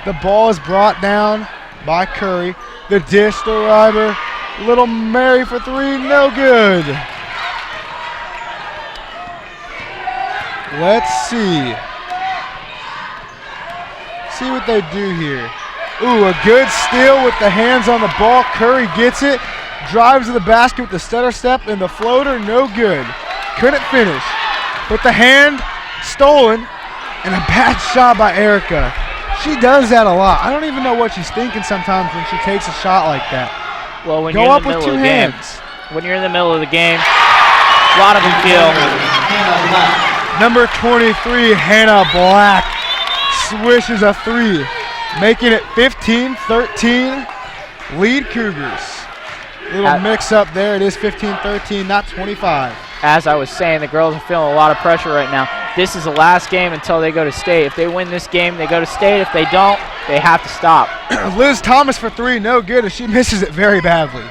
C: The ball is brought down by Curry. The dish to Ryber. Little Mary for 3, no good. Let's see. See what they do here. Ooh, a good steal with the hands on the ball. Curry gets it, drives to the basket with the stutter step, and the floater, no good. Couldn't finish. But the hand stolen, and a bad shot by Erica. She does that a lot. I don't even know what she's thinking sometimes when she takes a shot like that.
B: Well, when you're in the middle of the game, when you're in the middle of the game, a lot of them feel.
C: Number 23, Hannah Black, swishes a 3, making it 15-13, lead Cougars. Little mix up there. It is 15-13, not 25.
B: As I was saying, the girls are feeling a lot of pressure right now. This is the last game until they go to state. If they win this game, they go to state. If they don't, they have to stop.
C: Liz Thomas for 3, no good, as she misses it very badly.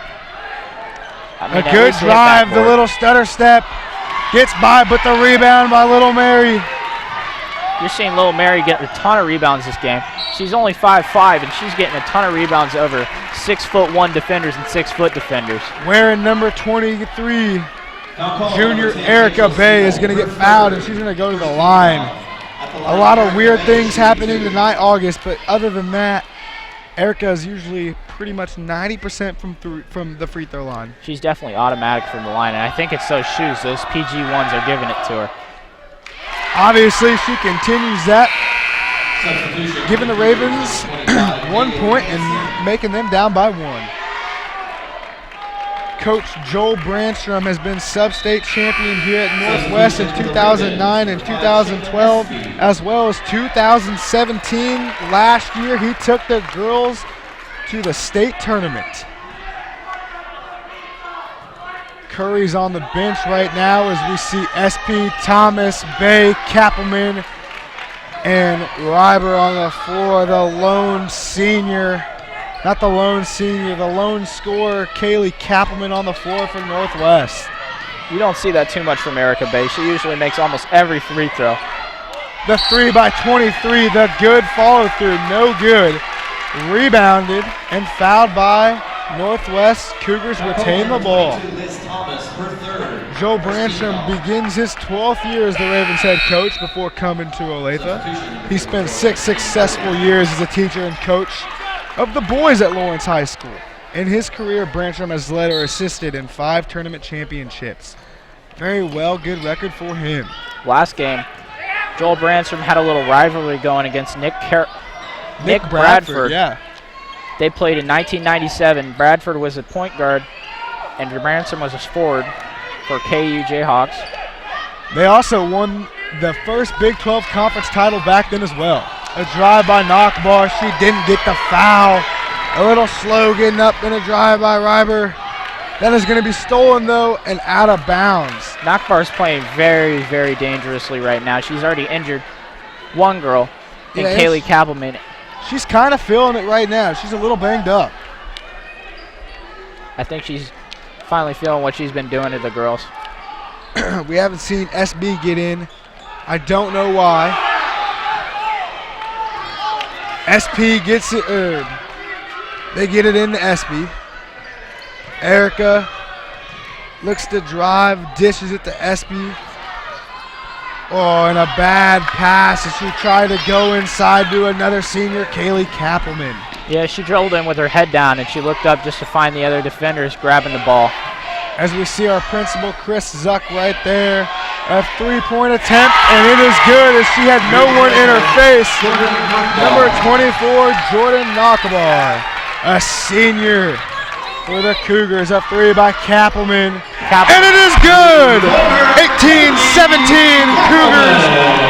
B: I mean,
C: a good drive, the little stutter step, gets by, but the rebound by Little Mary.
B: You're seeing Little Mary get a ton of rebounds this game. She's only 5'5", and she's getting a ton of rebounds over 6'1" defenders and 6-foot defenders.
C: Wearing number 23, junior Erica Bay is going to get fouled, and she's going to go to the line. A lot of weird things happening tonight, August, but other than that, Erica is usually pretty much 90% from the free throw line.
B: She's definitely automatic from the line, and I think it's those shoes. Those PG ones are giving it to her.
C: Obviously, she continues that, giving the Ravens 1 point and making them down by 1. Coach Joel Brandstrom has been sub-state champion here at Northwest in 2009 and 2012, as well as 2017. Last year, he took the girls to the state tournament. Curry's on the bench right now as we see SP, Thomas, Bay, Kappelman, and Ryber on the floor, the lone senior. Not the lone senior, the lone scorer, Kaylee Kappelman on the floor for Northwest.
B: You don't see that too much from Erica Bay. She usually makes almost every free throw.
C: The 3 by 23, the good follow through, no good. Rebounded and fouled by Northwest. Cougars retain the ball. Joe Branstrom begins his 12th year as the Ravens head coach before coming to Olathe. He spent 6 successful years as a teacher and coach of the boys at Lawrence High School. In his career, Branstrom has led or assisted in 5 tournament championships. Very well, good record for him.
B: Last game, Joel Branstrom had a little rivalry going against Nick Bradford.
C: Yeah.
B: They played in 1997. Bradford was a point guard, and Branstrom was a forward for KU Jayhawks.
C: They also won the first Big 12 conference title back then as well. A drive by Knockbar. She didn't get the foul. A little slow getting up in a drive by Reiber. That is going to be stolen, though, and out of bounds.
B: Knockbar's playing very, very dangerously right now. She's already injured one girl, and Kaylee Kappelman.
C: She's kind of feeling it right now. She's a little banged up.
B: I think she's finally feeling what she's been doing to the girls.
C: We haven't seen SB get in. I don't know why. SP gets it. They get it into SB. Erica looks to drive, dishes it to SB. Oh, and a bad pass as she tried to go inside to another senior, Kaylee Kappelman.
B: Yeah, she drilled in with her head down, and she looked up just to find the other defenders grabbing the ball.
C: As we see our principal, Chris Zuck, right there. A 3-point attempt, and it is good as she had no one in her face. Number 24, Jordan Knockabar, a senior for the Cougars. A 3 by Kappelman. And it is good! 18-17 Cougars.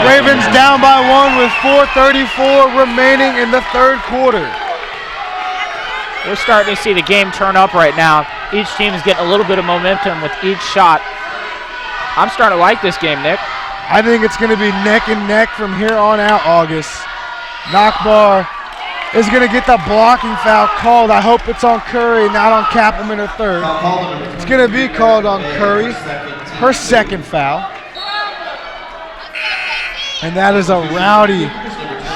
C: Ravens down by 1 with 4:34 remaining in the third quarter.
B: We're starting to see the game turn up right now. Each team is getting a little bit of momentum with each shot. I'm starting to like this game, Nick.
C: I think it's going to be neck and neck from here on out, August. Knockbar is going to get the blocking foul called. I hope it's on Curry, not on Kappelman, her third. It's going to be called on Curry, her second foul. And that is a rowdy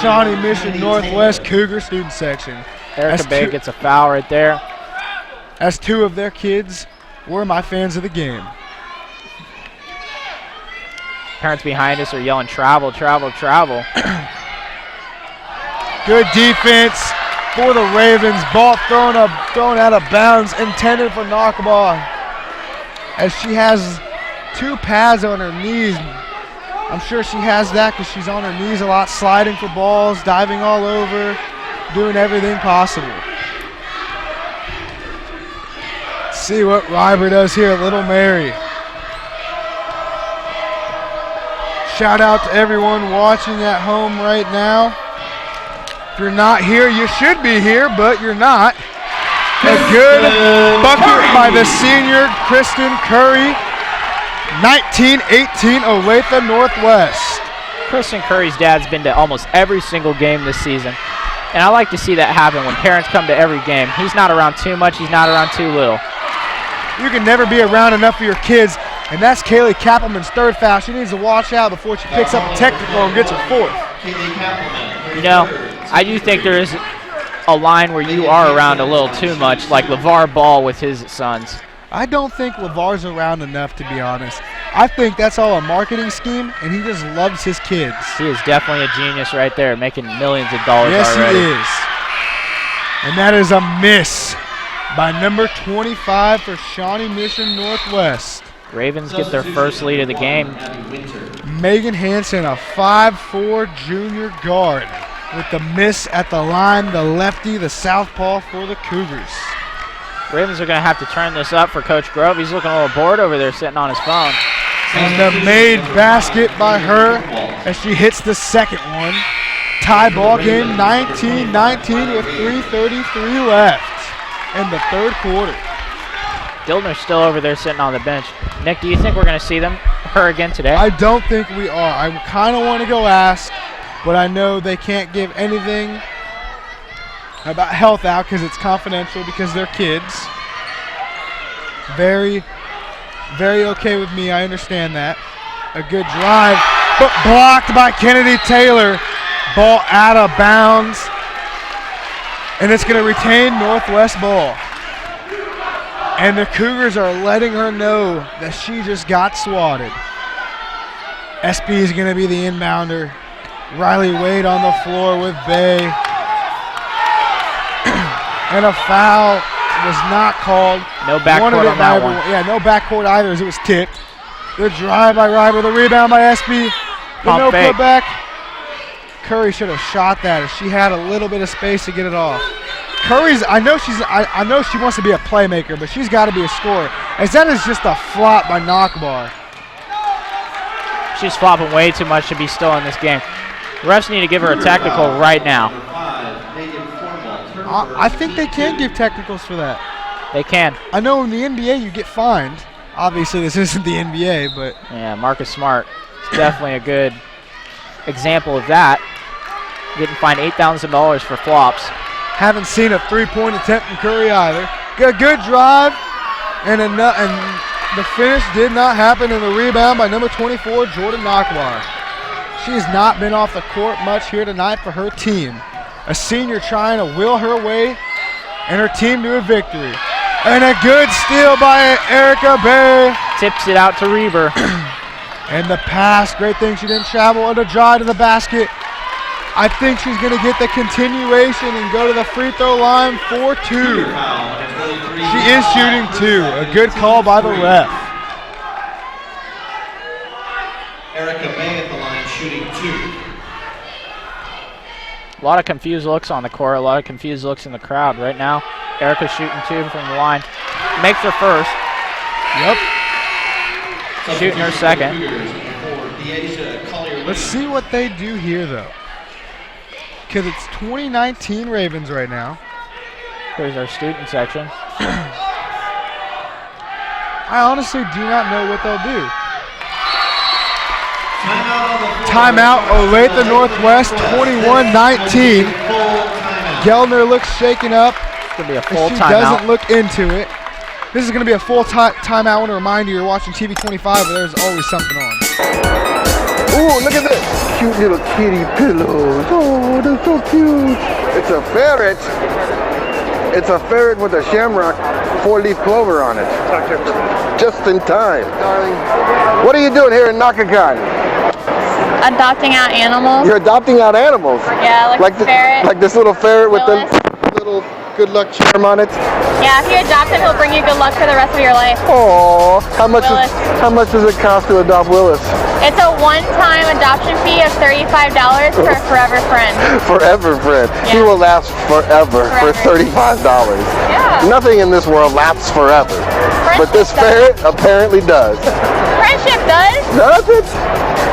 C: Shawnee Mission Northwest Cougar student section.
B: Erica Bay gets a foul right there.
C: As 2 of their kids were my fans of the game.
B: Parents behind us are yelling, travel, travel, travel.
C: Good defense for the Ravens. Ball thrown out of bounds, intended for Knockball. As she has 2 pads on her knees. I'm sure she has that because she's on her knees a lot, sliding for balls, diving all over, doing everything possible. Let's see what Reiber does here, Little Mary. Shout out to everyone watching at home right now. If you're not here, you should be here, but you're not. A good bucket by the senior, Kristen Curry. 19-18 Olathe Northwest.
B: Kristen Curry's dad's been to almost every single game this season. And I like to see that happen when parents come to every game. He's not around too much, he's not around too little.
C: You can never be around enough for your kids, and that's Kaylee Kappelman's third foul. She needs to watch out before she picks up a technical and gets her 4th.
B: You know, I do think there is a line where you are around a little too much, like LeVar Ball with his sons.
C: I don't think LeVar's around enough, to be honest. I think that's all a marketing scheme, and he just loves his kids.
B: He is definitely a genius right there, making millions of dollars
C: Yes,
B: already.
C: he is. And that is a miss by number 25 for Shawnee Mission Northwest.
B: Ravens get their first lead of the game.
C: Megan Hansen, a 5'4" junior guard, with the miss at the line, the lefty, the southpaw for the Cougars.
B: Ravens are going to have to turn this up for Coach Grove. He's looking a little bored over there sitting on his phone.
C: And the made basket by her as she hits the second one. Tie ball game, 19-19 with 3:33 left in the third quarter.
B: Dildner's still over there sitting on the bench. Nick, do you think we're going to see her again today?
C: I don't think we are. I kind of want to go ask, but I know they can't give anything about health out because it's confidential because they're kids. Very, very okay with me. I understand that. A good drive, but blocked by Kennedy Taylor. Ball out of bounds. And it's going to retain Northwest ball. And the Cougars are letting her know that she just got swatted. SB is going to be the inbounder. Riley Wade on the floor with Bay. And a foul was not called.
B: No backcourt on that one.
C: Yeah, no backcourt either as it was tipped. The drive by Ryber, the rebound by SB. The no putback. Curry should have shot that if she had a little bit of space to get it off. Curry's, I know she wants to be a playmaker, but she's got to be a scorer. As that is just a flop by Knockbar.
B: She's flopping way too much to be still in this game. Refs need to give her a technical right now.
C: I think they can give technicals for that.
B: They can.
C: I know in the NBA you get fined. Obviously this isn't the NBA, but.
B: Yeah, Marcus Smart is definitely a good example of that. Getting fined $8,000 for flops.
C: Haven't seen a three-point attempt from Curry either. Got a good drive, and the finish did not happen in the rebound by number 24, Jordan Knockbar. She has not been off the court much here tonight for her team. A senior trying to will her way and her team to a victory. And a good steal by Erica Bay.
B: Tips it out to Reber.
C: And the pass, great thing she didn't travel, and a drive to the basket. I think she's going to get the continuation and go to the free throw line for two. She is shooting two. A good call by the ref.
A: Erica May at the line shooting two.
B: A lot of confused looks on the court, a lot of confused looks in the crowd right now. Erica's shooting two from the line. Makes her first.
C: Yep.
B: Shooting her second.
C: Let's see what they do here, though. Because it's 2019 Ravens right now.
B: Here's our student section.
C: I honestly do not know what they'll do. Timeout, Olathe Northwest, 21-19. Geldner looks shaken up.
B: It's going to be a full
C: she
B: timeout.
C: Doesn't look into it. This is going to be a full timeout. I want to remind you, you're watching TV 25, but there's always something on.
G: Ooh, look at this. Cute little kitty pillows. Oh, they're so cute. It's a ferret. It's a ferret with a shamrock 4-leaf clover on it. Just in time. Darling. What are you doing here in Nakakan?
H: Adopting out animals.
G: You're adopting out animals?
H: Yeah, like a ferret.
G: Like this little ferret with the little good luck charm on it?
H: Yeah, if you adopt him, he'll bring you good luck for the rest of your life.
G: Oh, how much does it cost to adopt Willis?
H: It's a one-time adoption fee of $35 for a forever friend.
G: Forever friend. Yeah. He will last forever for $35.
H: Yeah.
G: Nothing in this world lasts forever. But this ferret apparently does.
H: Friendship does?
G: Does it?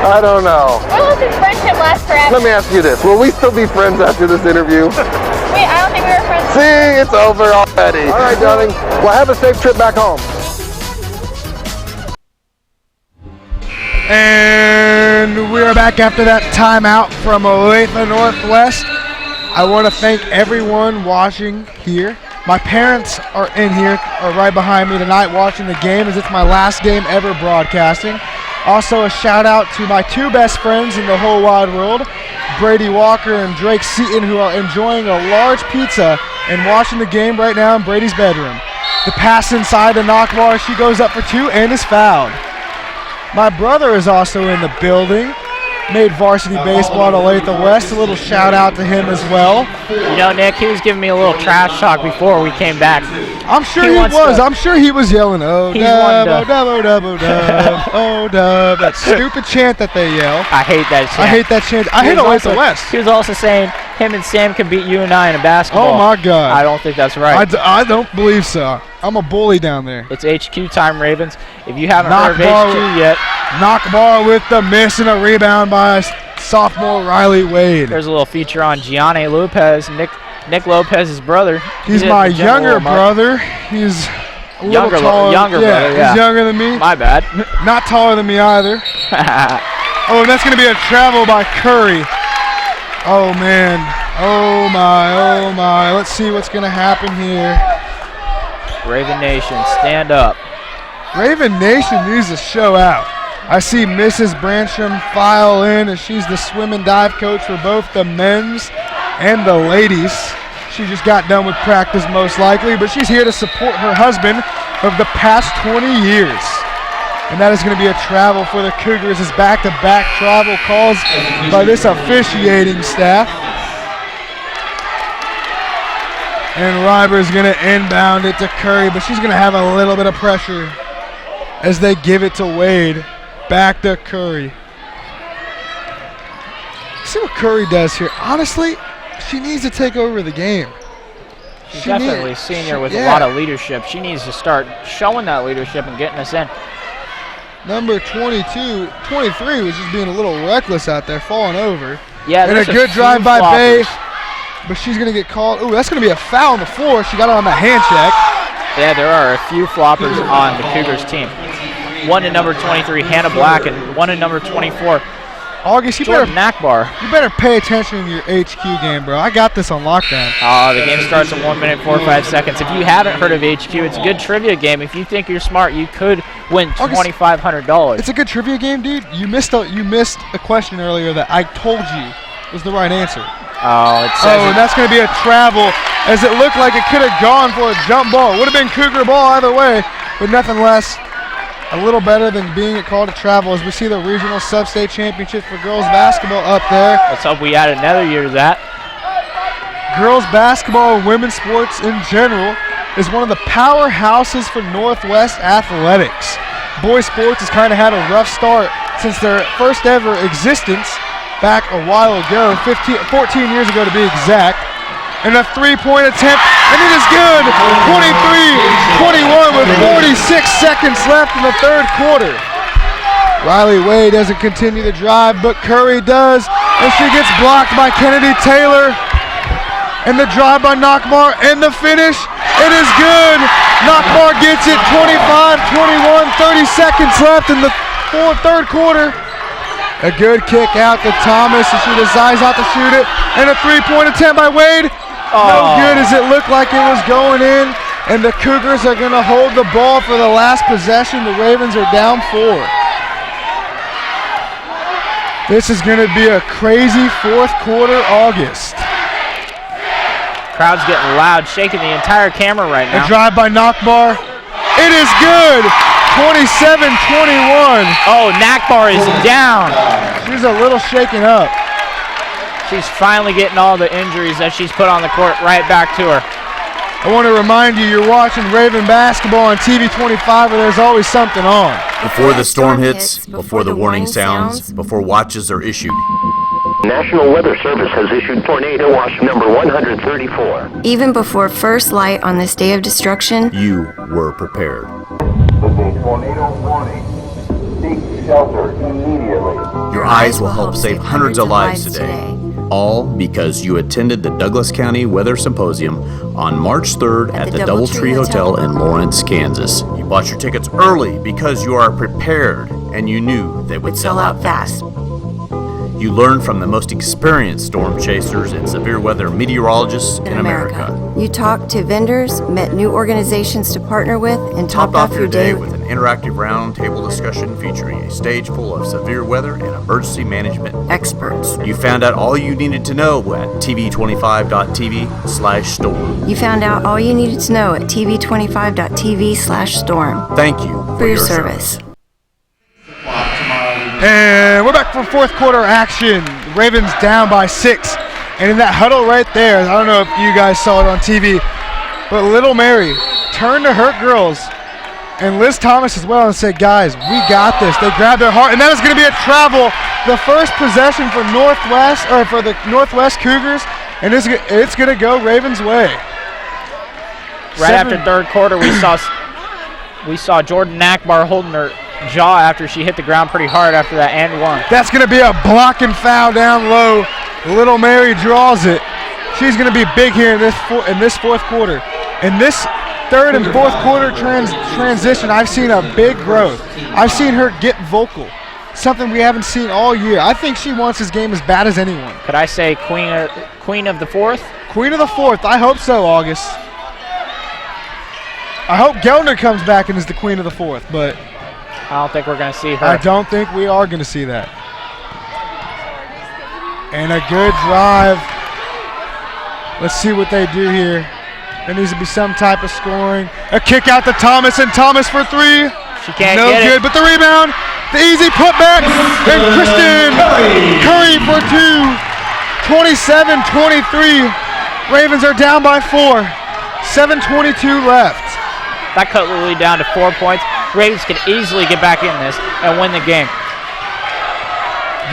G: I don't know.
H: Willis's friendship lasts forever.
G: Let me ask you this. Will we still be friends after this interview?
H: Wait, I don't think we were friends.
G: See, it's over already. All right, darling. Well, have a safe trip back home.
C: And we are back after that timeout from Olathe Northwest. I want to thank everyone watching here. My parents are in here, are right behind me tonight watching the game as it's my last game ever broadcasting. Also a shout out to my two best friends in the whole wide world, Brady Walker and Drake Seaton, who are enjoying a large pizza and watching the game right now in Brady's bedroom. The pass inside to Knockbar, she goes up for two and is fouled. My brother is also in the building. Made varsity baseball at Olathe West. A little shout out to him as well.
B: You know, Nick, he was giving me a little trash talk before we came back.
C: I'm sure he was. I'm sure he was yelling, oh, dub, oh, dub, oh, dub, oh, dub, oh, dub. That stupid chant that they yell.
B: I hate that chant.
C: I hate that chant. I hate Olathe West.
B: He was also saying him and Sam can beat you and I in a basketball.
C: Oh, my God.
B: I don't think that's right.
C: I don't believe so. I'm a bully down there.
B: It's HQ time, Ravens. If you haven't heard of HQ yet.
C: Knockbar with the miss and a rebound by sophomore Riley Wade.
B: There's a little feature on Gianni Lopez, Nick Lopez's brother.
C: He's my younger brother. He's a little taller.
B: Younger brother, yeah.
C: He's younger than me.
B: My bad.
C: Not taller than me either. Oh, and that's going to be a travel by Curry. Oh, man. Oh my. Let's see what's going to happen here.
B: Raven Nation, stand up.
C: Raven Nation needs to show out. I see Mrs. Brancham file in, as she's the swim and dive coach for both the men's and the ladies. She just got done with practice most likely, but she's here to support her husband of the past 20 years. And that is going to be a travel for the Cougars, as back-to-back travel calls by this officiating staff. And Ryber's going to inbound it to Curry, but she's going to have a little bit of pressure as they give it to Wade. Back to Curry. See what Curry does here. Honestly, she needs to take over the game.
B: She's definitely a senior with a lot of leadership. She needs to start showing that leadership and getting us in.
C: Number 23 was just being a little reckless out there, falling over.
B: Yeah,
C: and a good drive by Bay, but she's going to get called. Ooh, that's going to be a foul on the floor. She got it on the hand check.
B: Yeah, there are a few floppers on the Cougars team. One in number 23, Hannah Black, and one in number 24,
C: August, you
B: Jordan Nakbar.
C: You better pay attention in your HQ game, bro. I got this on lockdown.
B: The game starts in 1 minute, 45 seconds. If you haven't heard of HQ, it's a good trivia game. If you think you're smart, you could win $2,500.
C: It's a good trivia game, dude. You missed a question earlier that I told you was the right answer.
B: Oh, it says
C: and that's going to be a travel, as it looked like it could have gone for a jump ball. It would have been Cougar ball either way, but nothing less. A little better than being called a travel, as we see the regional sub-state championship for girls basketball up there.
B: Let's hope we add another year to that.
C: Girls basketball and women's sports in general is one of the powerhouses for Northwest athletics. Boys sports has kind of had a rough start since their first ever existence back a while ago, 14 years ago to be exact. And a three-point attempt, and it is good. 23-21 with 46 seconds left in the third quarter. Riley Wade doesn't continue the drive, but Curry does, and she gets blocked by Kennedy Taylor. And the drive by Nakbar, and the finish, it is good. Nakbar gets it, 25-21, 30 seconds left in the third quarter. A good kick out to Thomas, and she decides not to shoot it. And a three-point attempt by Wade. No good, as it looked like it was going in. And the Cougars are going to hold the ball for the last possession. The Ravens are down 4. This is going to be a crazy fourth quarter August.
B: Crowd's getting loud, shaking the entire camera right now.
C: A drive by Nakbar. It is good. 27-21.
B: Oh, Nakbar is down.
C: She's a little shaken up.
B: She's finally getting all the injuries that she's put on the court right back to her.
C: I want to remind you, you're watching Raven basketball on TV 25, where there's always something on.
I: Before the storm hits, before the warning sounds, before watches are issued.
J: National Weather Service has issued tornado watch number 134.
K: Even before first light on this day of destruction,
I: you were prepared.
O: With a tornado warning, seek shelter immediately.
I: Your eyes will help save hundreds of lives today. All because you attended the Douglas County Weather Symposium on March 3rd at the DoubleTree Hotel in Lawrence, Kansas. You bought your tickets early because you are prepared and you knew they would sell out fast. You learned from the most experienced storm chasers and severe weather meteorologists in America.
K: You talked to vendors, met new organizations to partner with, and topped off your day
I: with an interactive roundtable discussion featuring a stage full of severe weather and emergency management
K: experts.
I: You found out all you needed to know at tv25.tv/storm.
K: You found out all you needed to know at tv25.tv/storm.
I: Thank you
K: for your service.
C: And we're back for fourth quarter action. Ravens down by 6. And in that huddle right there, I don't know if you guys saw it on TV, but Little Mary turned to her girls and Liz Thomas as well and said, guys, we got this. They grabbed their heart, and that is going to be a travel. The first possession for the Northwest Cougars, and it's going to go Ravens' way.
B: Right after third quarter, we saw Jordan Nakbar holding her jaw after she hit the ground pretty hard after that and one.
C: That's going to be a block and foul down low. Little Mary draws it. She's going to be big here in this fourth quarter. In this third and fourth quarter transition, I've seen a big growth. I've seen her get vocal. something we haven't seen all year. I think she wants this game as bad as anyone.
B: Could I say queen of the fourth?
C: Queen of the fourth. I hope so, August. I hope Geldner comes back and is the queen of the fourth, but
B: I don't think we're going to see her.
C: I don't think we are going to see that. And a good drive. Let's see what they do here. There needs to be some type of scoring. A kick out to Thomas, and Thomas for three.
B: She can't
C: no
B: get
C: good,
B: it.
C: But the rebound, the easy putback, and Kristen Curry for two. 27-23. Ravens are down by 4. 7:22 left.
B: That cut the lead down to 4 points. Ravens can easily get back in this and win the game.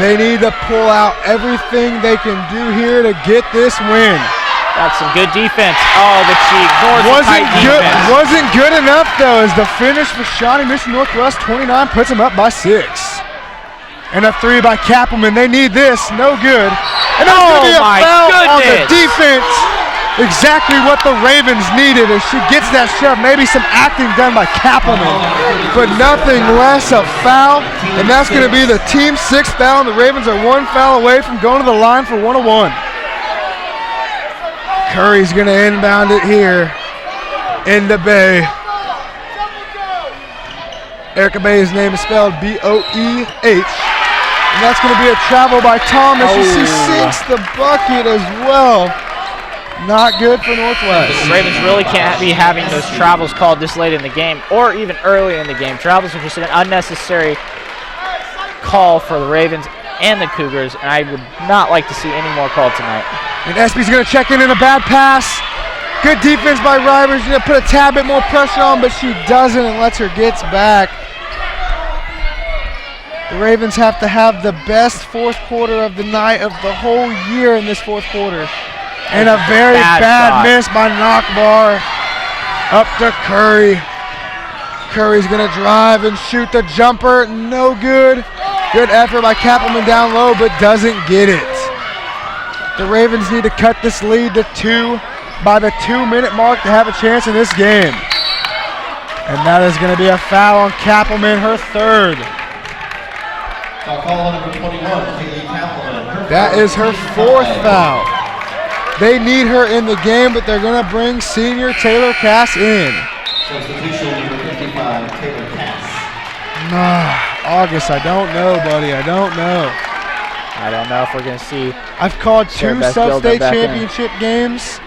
C: They need to pull out everything they can do here to get this win.
B: That's some good defense. Oh, but she ignores the tight defense.
C: Wasn't good enough, though, as the finish for Shawnee Mission Northwest 29 puts them up by 6. And a three by Kappelman. They need this. No good. And that's going to be a foul on the defense. Exactly what the Ravens needed as she gets that shove. Maybe some acting done by Kappelman, but nothing less, a foul. And that's going to be the team 6th foul. And the Ravens are 1 foul away from going to the line for 101. Curry's going to inbound it here into Bay. Erica Bay's name is spelled B-O-E-H. And that's going to be a travel by Thomas. She sinks the bucket as well. Not good for Northwest.
B: The Ravens really can't be having those travels called this late in the game or even early in the game. Travels are just an unnecessary call for the Ravens and the Cougars, and I would not like to see any more called tonight.
C: And Espy's going to check in a bad pass. Good defense by Rivers. She's going to put a tad bit more pressure on, but she doesn't and lets her get back. The Ravens have to have the best fourth quarter of the night of the whole year in this fourth quarter. And a very bad miss by Knockbar. Up to Curry. Curry's going to drive and shoot the jumper. No good. Good effort by Kappelman down low, but doesn't get it. The Ravens need to cut this lead to 2 by the 2-minute mark to have a chance in this game. And that is going to be a foul on Kappelman, her 3rd.
A: Call on number 21, Kaylee Kappelman.
C: That is her 4th foul. They need her in the game, but they're going to bring senior Taylor Cass in.
A: Substitution number 55, Taylor Cass.
C: August, I don't know, buddy. I don't know.
B: I don't know if we're going to see.
C: I've called 2 sub-state championship games,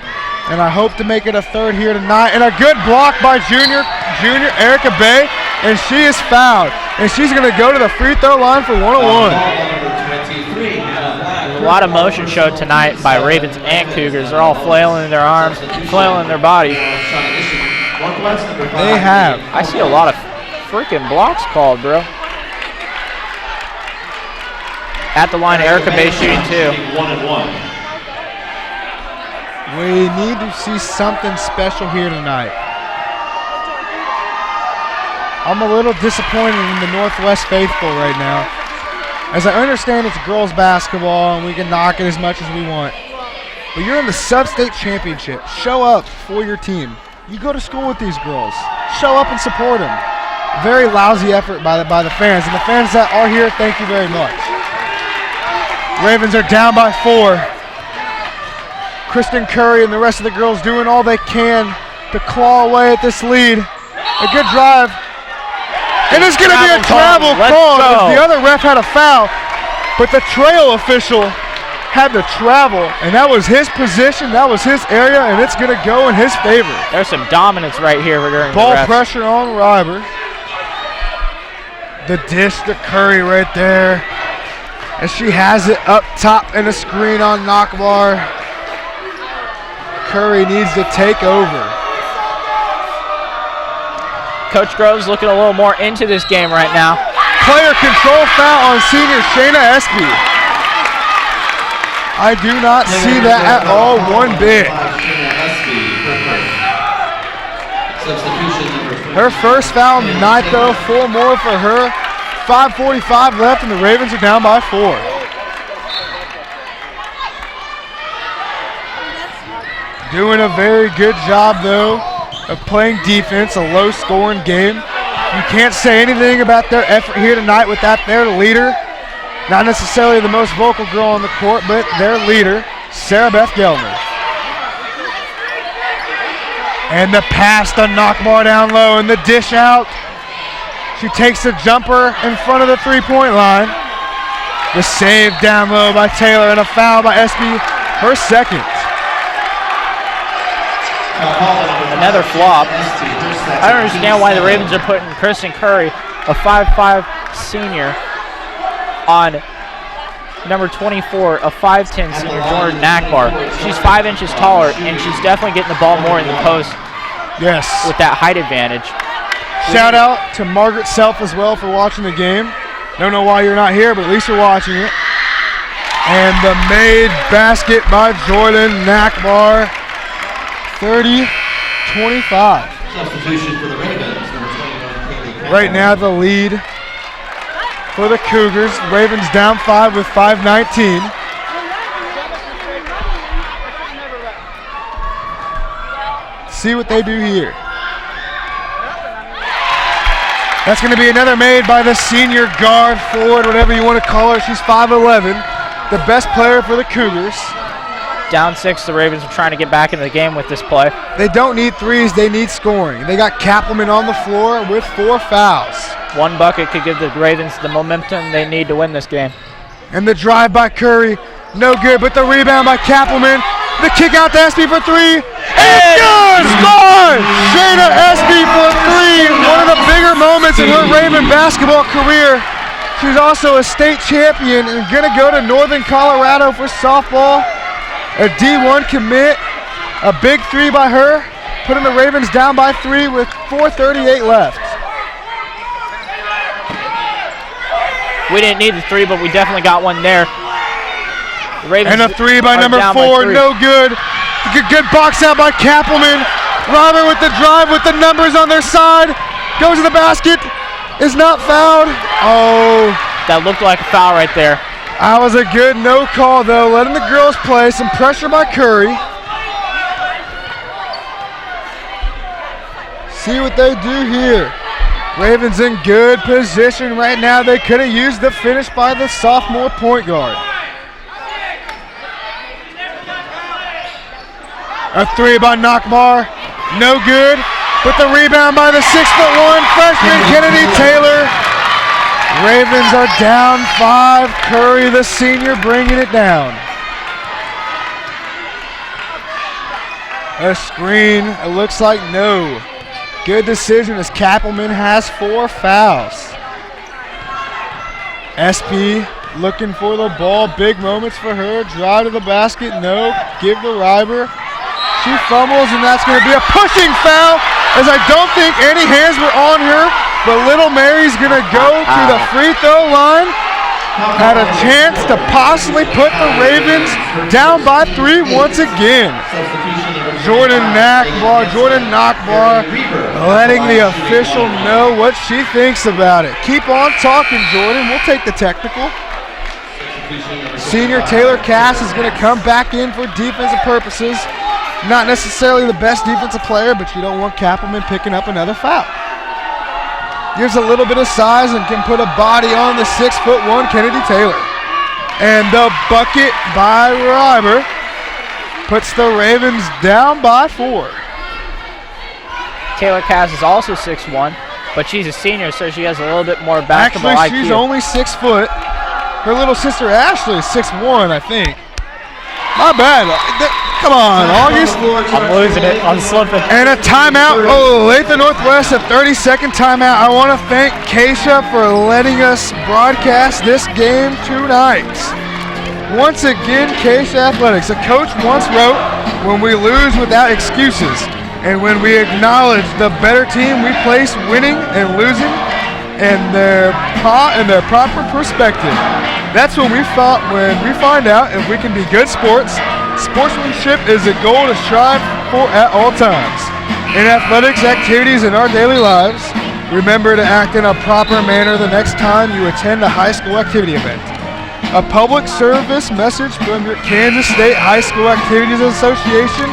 C: and I hope to make it a 3rd here tonight. And a good block by junior Erica Bay, and she is fouled. And she's going to go to the free throw line for 101.
B: A lot of motion showed tonight by Ravens and Cougars. They're all flailing their arms, flailing their body.
C: They have.
B: I see a lot of freaking blocks called, bro. At the line, Erica Bay shooting 2.
C: We need to see something special here tonight. I'm a little disappointed in the Northwest faithful right now. As I understand it's girls basketball and we can knock it as much as we want. But you're in the sub-state championship. Show up for your team. You go to school with these girls. Show up and support them. Very lousy effort by the fans. And the fans that are here, thank you very much. Ravens are down by 4. Kristen Curry and the rest of the girls doing all they can to claw away at this lead. A good drive. And it's going to be a travel call as the other ref had a foul, but the trail official had to travel, and that was his position, that was his area, and it's going to go in his favor.
B: There's some dominance right here during
C: ball
B: the refs.
C: Pressure on Ryber. The dish to Curry right there, as she has it up top in a screen on Knockbar. Curry needs to take over.
B: Coach Groves looking a little more into this game right now.
C: Player control foul on senior Shayna Espy. I do not see that at all one bit. Her first foul night though, 4 more for her. 5:45 left and the Ravens are down by 4. Doing a very good job though of playing defense, a low-scoring game. You can't say anything about their effort here tonight without their leader. Not necessarily the most vocal girl on the court, but their leader, Sarah Beth Gelner. And the pass to Nockmar down low and the dish out. She takes the jumper in front of the three-point line. The save down low by Taylor and a foul by Espy, her second.
B: Another flop. I don't understand why the Ravens are putting Kristen Curry, a 5'5" senior, on number 24, a 5'10" senior, Jordan Nakbar. She's 5 inches taller, and she's definitely getting the ball more in the post.
C: Yes.
B: With that height advantage.
C: Shout out to Margaret Self as well for watching the game. Don't know why you're not here, but at least you're watching it. And the made basket by Jordan Nakbar, 30-25.
A: Substitution for the Ravens, number 21,
C: Right now the lead for the Cougars. Ravens down 5 with 5:19. See what they do here. That's going to be another made by the senior guard, forward, whatever you want to call her. She's 5'11", the best player for the Cougars.
B: Down 6, the Ravens are trying to get back into the game with this play.
C: They don't need threes, they need scoring. They got Kappelman on the floor with 4 fouls.
B: One bucket could give the Ravens the momentum they need to win this game.
C: And the drive by Curry, no good, but the rebound by Kappelman. The kick out to Espy for 3. It's good! Score! Shayna Espy for 3. One of the bigger moments in her Raven basketball career. She's also a state champion and going to go to Northern Colorado for softball. A D1 commit. A big 3 by her, putting the Ravens down by 3 with 4:38 left.
B: We didn't need the 3, but we definitely got one there. The Ravens
C: and a 3 by number 4, no good. Good box out by Kappelman. Robert with the drive with the numbers on their side. Goes to the basket, is not fouled. Oh.
B: That looked like a foul right there.
C: That was a good no call though, letting the girls play. Some pressure by Curry. See what they do here. Ravens in good position right now. They could have used the finish by the sophomore point guard. A 3 by Nockmar, no good. But the rebound by the 6'1" freshman Kennedy Taylor. Ravens are down 5. Curry, the senior, bringing it down. A screen, it looks like no. Good decision as Kappelman has 4 fouls. SP looking for the ball, big moments for her. Drive to the basket, no. Give to Ryber. She fumbles, and that's going to be a pushing foul, as I don't think any hands were on her, but Little Mary's going to go to the free throw line. Had a chance to possibly put the Ravens down by 3 once again. Jordan Nakbar letting the official know what she thinks about it. Keep on talking, Jordan. We'll take the technical. Senior Taylor Cass is going to come back in for defensive purposes. Not necessarily the best defensive player, but you don't want Kappelman picking up another foul. Gives a little bit of size and can put a body on the 6'1" Kennedy Taylor. And the bucket by Ryber puts the Ravens down by 4.
B: Taylor Cass is also 6'1", but she's a senior, so she has a little bit more basketball IQ.
C: Actually, she's only 6 foot. Her little sister Ashley is 6'1", I think. My bad. Come on, August.
B: I'm losing it. I'm slipping.
C: And a timeout. Olathe Northwest, a 30-second timeout. I want to thank Keisha for letting us broadcast this game tonight. Once again, Keisha Athletics. A coach once wrote, when we lose without excuses, and when we acknowledge the better team, we place winning and losing in their proper perspective. That's when we find out if we can be good sports. Sportsmanship is a goal to strive for at all times. In athletics activities in our daily lives, remember to act in a proper manner the next time you attend a high school activity event. A public service message from your Kansas State High School Activities Association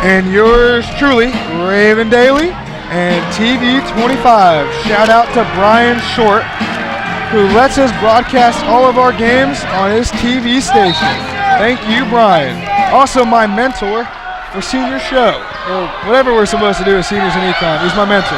C: and yours truly, Raven Daly, And TV 25, shout out to Brian Short, who lets us broadcast all of our games on his TV station. Thank you, Brian. Also my mentor for senior show. Or whatever we're supposed to do as seniors in econ. He's my mentor.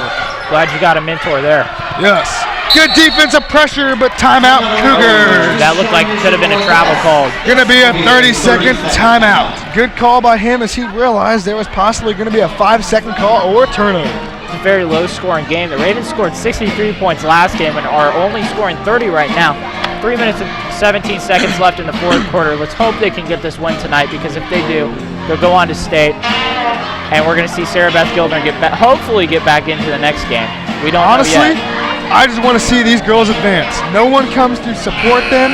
B: Glad you got a mentor there.
C: Yes. Good defensive pressure, but timeout Cougars.
B: That looked like it could have been a travel call.
C: Gonna be a 30-second timeout. Good call by him as he realized there was possibly gonna be a 5-second call or a turnover.
B: It's a very low-scoring game. The Ravens scored 63 points last game and are only scoring 30 right now. 3 minutes and 17 seconds left in the fourth quarter. Let's hope they can get this win tonight, because if they do, they'll go on to state. And we're going to see Sarah Beth Gildner hopefully get back into the next game. We don't
C: Honestly,
B: know yet.
C: I just want to see these girls advance. No one comes to support them.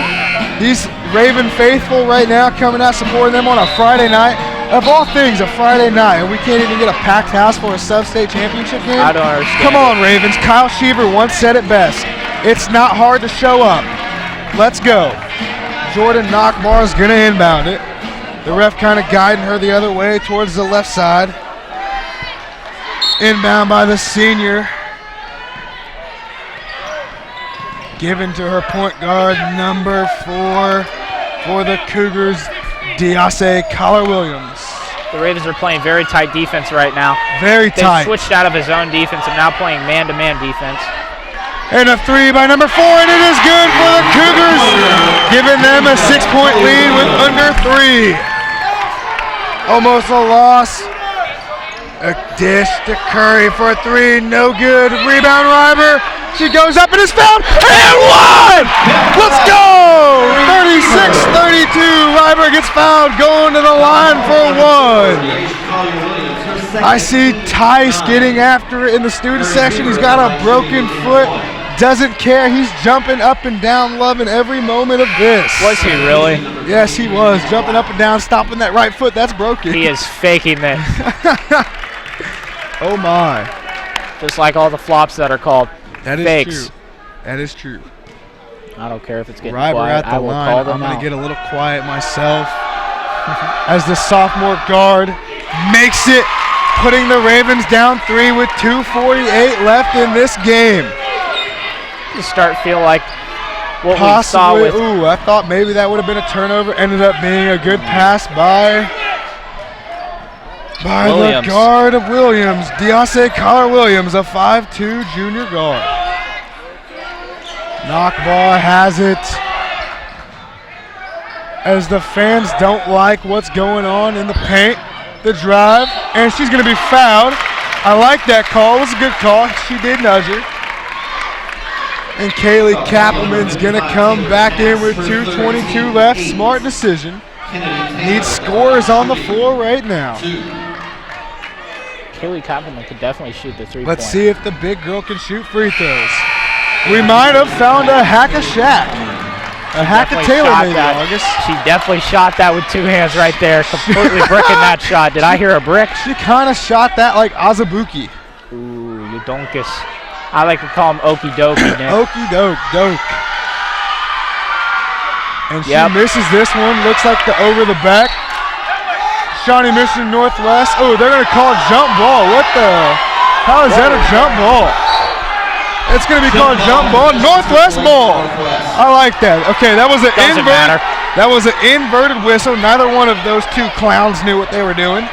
C: These Raven faithful right now coming out supporting them on a Friday night. Of all things, a Friday night, and we can't even get a packed house for a sub-state championship game?
B: I don't understand.
C: Come on, Ravens. Kyle Sheaver once said it best. It's not hard to show up. Let's go. Jordan Knockbar is going to inbound it. The ref kind of guiding her the other way towards the left side. Inbound by the senior. Given to her point guard, number 4 for the Cougars, Diase Collar-Williams.
B: The Ravens are playing very tight defense right now.
C: Very tight.
B: They switched out of his own defense and now playing man-to-man defense.
C: And a 3 by number 4, and it is good for the Cougars, giving them a 6-point lead with under 3. Almost a loss. A dish to Curry for a 3, no good. Rebound Reiber. She goes up and is fouled, and one! Let's go! 36-32. Reiber gets fouled, going to the line for 1. I see Tice getting after it in the student section. He's got a broken foot. Doesn't care. He's jumping up and down, loving every moment of this.
B: Was he really?
C: Yes, he was. Jumping up and down, stopping that right foot. That's broken.
B: He is faking this.
C: Oh, my.
B: Just like all the flops that are called
C: that is
B: fakes.
C: True. That is true.
B: I don't care if it's getting
C: Reiber
B: quiet.
C: at the
B: I will
C: line.
B: call them
C: I'm going
B: out.
C: to get a little quiet myself as the sophomore guard makes it, putting the Ravens down 3 with 2:48 left in this game.
B: You start feel like what
C: Possibly,
B: we saw with.
C: Ooh, I thought maybe that would have been a turnover. Ended up being a good pass by the guard of Williams, Diase Collar-Williams, a 5'2" junior guard. Knockball has it as the fans don't like what's going on in the paint. The drive, and she's going to be fouled. I like that call. It was a good call. She did nudge her. And Kaylee Kappelman's going to come back in with 2:22 left. Smart decision. Needs scores on the floor right now.
B: Kaylee Kappelman could definitely shoot the 3-point.
C: Let's see if the big girl can shoot free throws. We might have found a hack-a-shack. A hack-a-Taylor maybe, August.
B: She definitely shot that with 2 hands right there. Completely bricking that shot. Did I hear a brick?
C: She kind of shot that like Azabuki.
B: Ooh, you donkus. I like to call him Okie Dokie, Nick.
C: Okie doke. And she misses this one. Looks like the over the back. Shawnee Mission Northwest. Oh, they're going to call a jump ball. What the? How is that a jump ball? It's going to be called jump ball. Northwest ball. I like that. Okay, that was an That was an inverted whistle. Neither one of those two clowns knew what they were doing.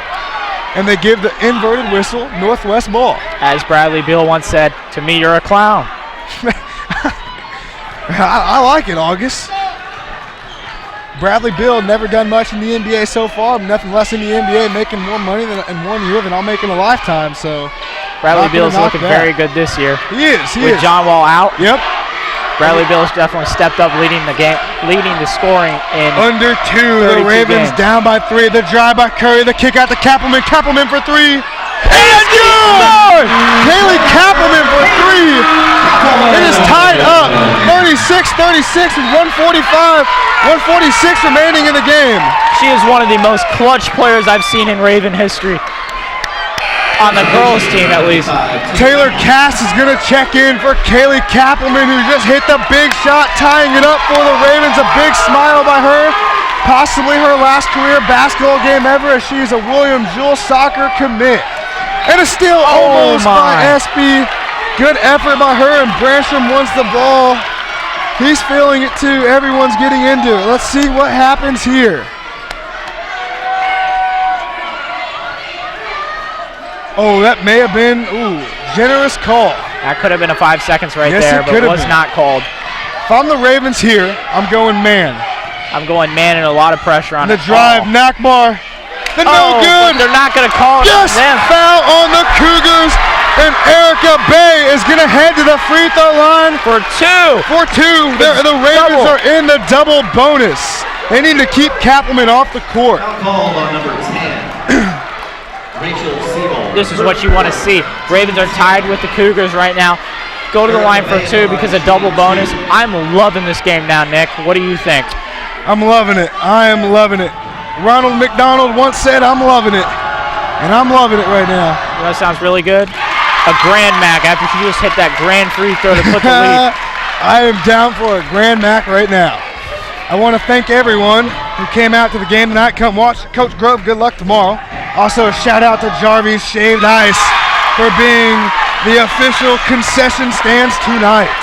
C: And they give the inverted whistle Northwest ball.
B: As Bradley Beal once said, to me, you're a clown.
C: I like it, August. Bradley Beal never done much in the NBA so far. Nothing less in the NBA, making more money in 1 year than I'll make in a lifetime. So
B: Bradley Beal's looking very good this year.
C: He is.
B: With John Wall out.
C: Yep.
B: Bradley Beal's definitely stepped up, leading the game, leading the scoring in
C: under 2. The Ravens down by 3. The drive by Curry. The kick out to Kappelman. Kappelman for 3. And good! Kaylee Kappelman for 3. It is tied up. 36-36 with 146 remaining in the game.
B: She is one of the most clutch players I've seen in Raven history. On the girls' team, at least.
C: Taylor Cass is going to check in for Kaylee Kappelman, who just hit the big shot, tying it up for the Ravens. A big smile by her. Possibly her last career basketball game ever, as she's a William Jewell soccer commit. And a steal almost by Espy. Good effort by her, and Branstrom wants the ball. He's feeling it too. Everyone's getting into it. Let's see what happens here. Oh, that may have been, generous call.
B: That could have been a 5 seconds right
C: Yes,
B: there,
C: it
B: but
C: could have
B: was
C: been.
B: not called.
C: If I'm the Ravens here, I'm going man.
B: I'm going man and a lot of pressure on
C: The drive, Nakbar. The no good.
B: They're not going to call it.
C: Yes, foul on the Cougars. And Erica Bay is going to head to the free throw line
B: for two.
C: The Ravens are in the double bonus. They need to keep Kappelman off the court.
A: Called on number 10. Rachel Siebel.
B: This is what you want to see. Ravens are tied with the Cougars right now. Go to the line for two because of double bonus. I'm loving this game now, Nick. What do you think?
C: I'm loving it. I am loving it. Ronald McDonald once said, I'm loving it. And I'm loving it right now.
B: That sounds really good. A grand mac after she just hit that grand free throw to put the lead.
C: I am down for a grand mac right now. I want to thank everyone who came out to the game tonight. Come watch Coach Grove. Good luck tomorrow. Also, a shout out to Jarvis Shaved Ice for being the official concession stands tonight.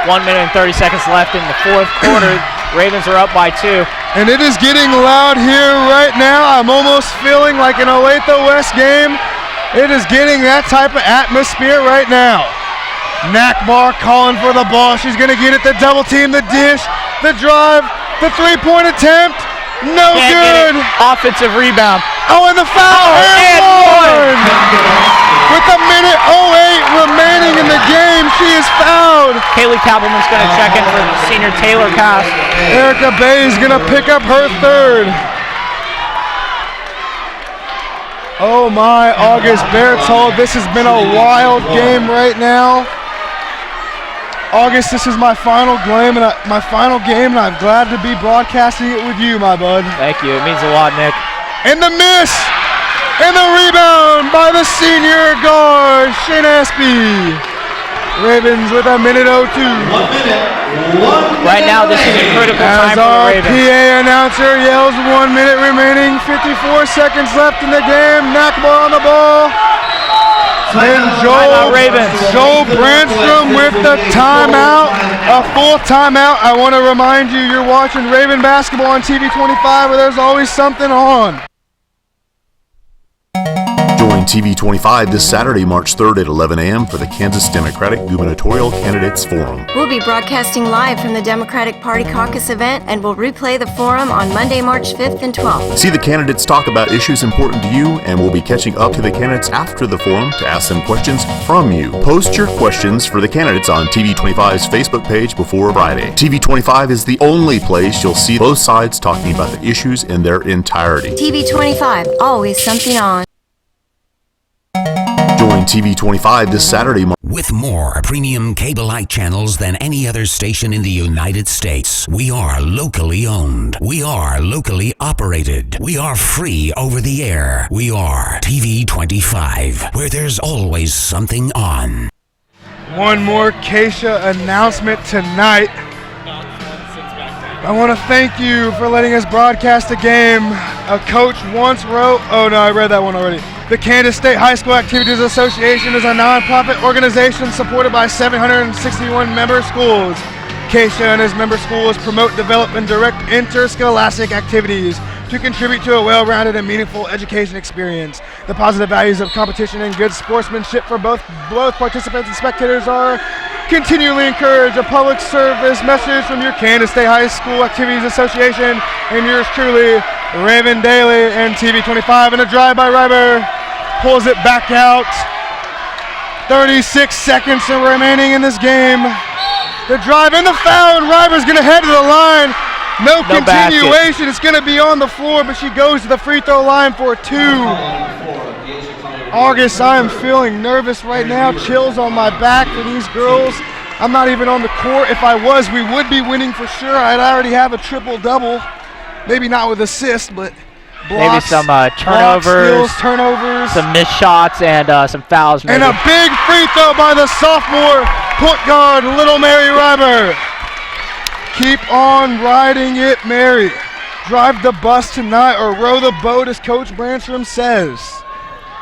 B: 1 minute and 30 seconds left in the fourth quarter. Ravens are up by 2.
C: And it is getting loud here right now. I'm almost feeling like an Olathe West game. It is getting that type of atmosphere right now. Nakbar calling for the ball. She's going to get it. The double team, the dish, the drive, the three-point attempt. No good.
B: Offensive rebound.
C: Oh, and the foul. And one. With a minute 08 remaining in the game, she is fouled.
B: Kaylee Kappelman's going to check in for the senior Taylor pass.
C: Erica Bay is going to pick up her third. Oh my, August Berthold, this has been a wild game right now. August, this is my final game, and I'm glad to be broadcasting it with you, my bud.
B: Thank you, it means a lot, Nick.
C: And the miss, and the rebound by the senior guard, Shane Espy. Ravens with a minute 02.
A: 1 minute.
B: Right now, this is a critical time for the Ravens.
C: PA announcer yells 1 minute remaining, 54 seconds left in the game. Nakbar on the ball. And Joel Branstrom with the timeout, a full timeout. I want to remind you, you're watching Raven basketball on TV 25, where there's always something on.
I: Join TV 25 this Saturday, March 3rd at 11 a.m. for the Kansas Democratic Gubernatorial Candidates Forum.
K: We'll be broadcasting live from the Democratic Party Caucus event, and we'll replay the forum on Monday, March 5th and 12th.
I: See the candidates talk about issues important to you, and we'll be catching up to the candidates after the forum to ask them questions from you. Post your questions for the candidates on TV 25's Facebook page before Friday. TV 25 is the only place you'll see both sides talking about the issues in their entirety.
K: TV 25, always something on.
I: Join TV 25 this Saturday.
E: With more premium cable-like channels than any other station in the United States, we are locally owned. We are locally operated. We are free over the air. We are TV 25, where there's always something on.
C: One more Keisha announcement tonight. I want to thank you for letting us broadcast the game. A coach once wrote, oh no, I read that one already. The Kansas State High School Activities Association is a nonprofit organization supported by 761 member schools. Keisha and his member schools promote, develop, and direct interscholastic activities to contribute to a well-rounded and meaningful education experience. The positive values of competition and good sportsmanship for both participants and spectators are continually encouraged. A public service message from your Kansas State High School Activities Association and yours truly, Raven Daly and TV 25. And a drive by Ryber pulls it back out. 36 seconds remaining in this game. The drive and the foul, and Ryber's going to head to the line. No continuation. Basket. It's going to be on the floor, but she goes to the free throw line for two. August, I am feeling nervous right now. Chills on my back for these girls. I'm not even on the court. If I was, we would be winning for sure. I'd already have a triple-double. Maybe not with assists, but blocks.
B: Maybe some turnovers,
C: turnovers,
B: some missed shots, and some fouls. Maybe.
C: And a big free throw by the sophomore point guard, Little Mary Ryber. Keep on riding it, Mary. Drive the bus tonight or row the boat, as Coach Branstrom says.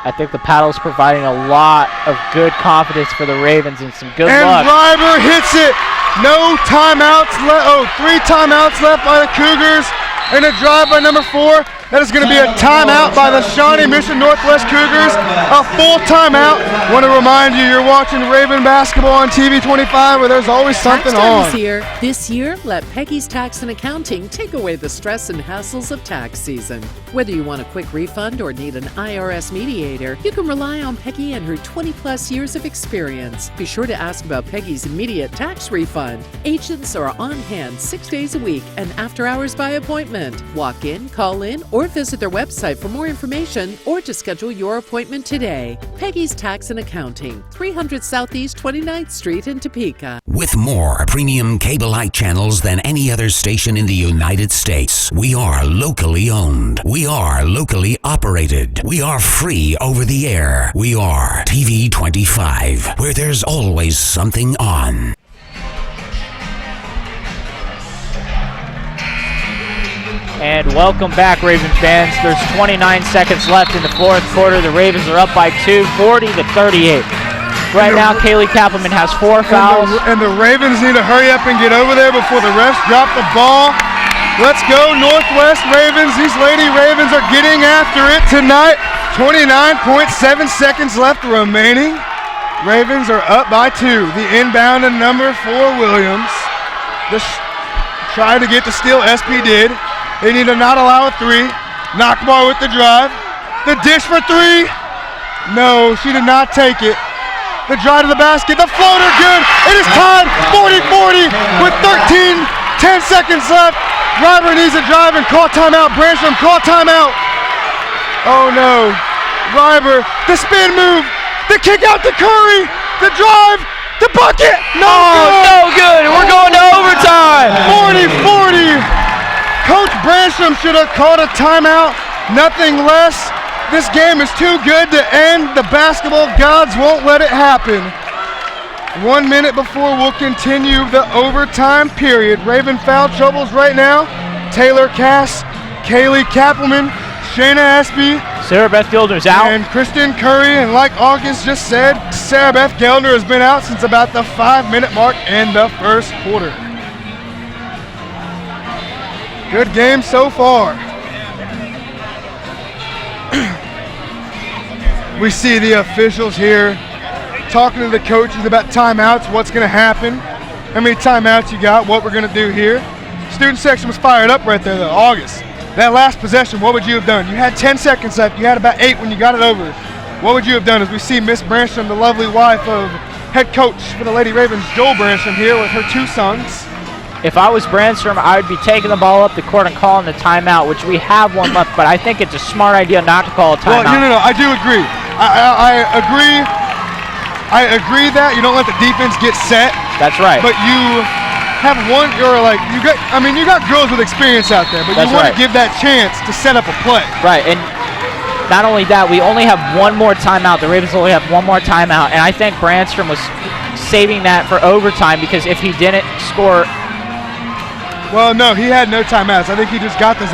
B: I think the paddle's providing a lot of good confidence for the Ravens and some good
C: and
B: luck.
C: And Reiber hits it. No timeouts left. Oh, 3 timeouts left by the Cougars. And a drive by number 4. That is going to be a timeout by the Shawnee Mission Northwest Cougars. A full timeout. Want to remind you, you're watching Raven basketball on TV 25 where there's always something on.
N: Here. This year, let Peggy's Tax and Accounting take away the stress and hassles of tax season. Whether you want a quick refund or need an IRS mediator, you can rely on Peggy and her 20-plus years of experience. Be sure to ask about Peggy's immediate tax refund. Agents are on hand 6 days a week and after hours by appointment. Walk in, call in, or visit their website for more information or to schedule your appointment today. Peggy's Tax and Accounting, 300 Southeast 29th Street in Topeka.
E: With more premium cable-like channels than any other station in the United States, we are locally owned. We are locally operated. We are free over the air. We are TV 25, where there's always something on.
B: And welcome back, Raven fans. There's 29 seconds left in the fourth quarter. The Ravens are up by 2, 40-38. Right now, Kaylee Kappelman has 4 fouls.
C: And the Ravens need to hurry up and get over there before the refs drop the ball. Let's go, Northwest Ravens. These Lady Ravens are getting after it tonight. 29.7 seconds left remaining. Ravens are up by 2. The inbound to number 4, Williams. Trying to get the steal, SP did. They need to not allow a 3. Knockball with the drive. The dish for 3. No, she did not take it. The drive to the basket. The floater, good. It is tied 40-40 with 10 seconds left. Reiber needs a drive and call timeout. Branstrom, call timeout. Oh no. Reiber, the spin move. The kick out to Curry. The drive. The bucket.
B: No good. We're going to overtime.
C: 40-40. Coach Branstrom should have called a timeout, nothing less. This game is too good to end. The basketball gods won't let it happen. 1 minute before we'll continue the overtime period. Raven foul troubles right now. Taylor Cass, Kaylee Kappelman, Shayna Espy,
B: Sarah Beth Gildner's out.
C: And Kristen Curry, and like August just said, Sarah Beth Geldner has been out since about the 5-minute mark in the first quarter. Good game so far. We see the officials here talking to the coaches about timeouts, what's going to happen, how many timeouts you got, what we're going to do here. Student section was fired up right there though. August, that last possession, what would you have done? You had 10 seconds left. You had about 8 when you got it over. What would you have done? As we see Miss Branstrom, the lovely wife of head coach for the Lady Ravens, Joel Branstrom, here with her 2 sons.
B: If I was Branstrom, I would be taking the ball up the court and calling the timeout, which we have one left, but I think it's a smart idea not to call a timeout.
C: Well, no, I do agree. I agree. I agree that you don't let the defense get set.
B: That's right.
C: But you have one, you got girls with experience out there, but you want to give that chance to set up a play.
B: Right, and not only that, we only have one more timeout. The Ravens only have one more timeout, and I think Branstrom was saving that for overtime because if he didn't score.
C: Well, no, he had no timeouts. I think he just got this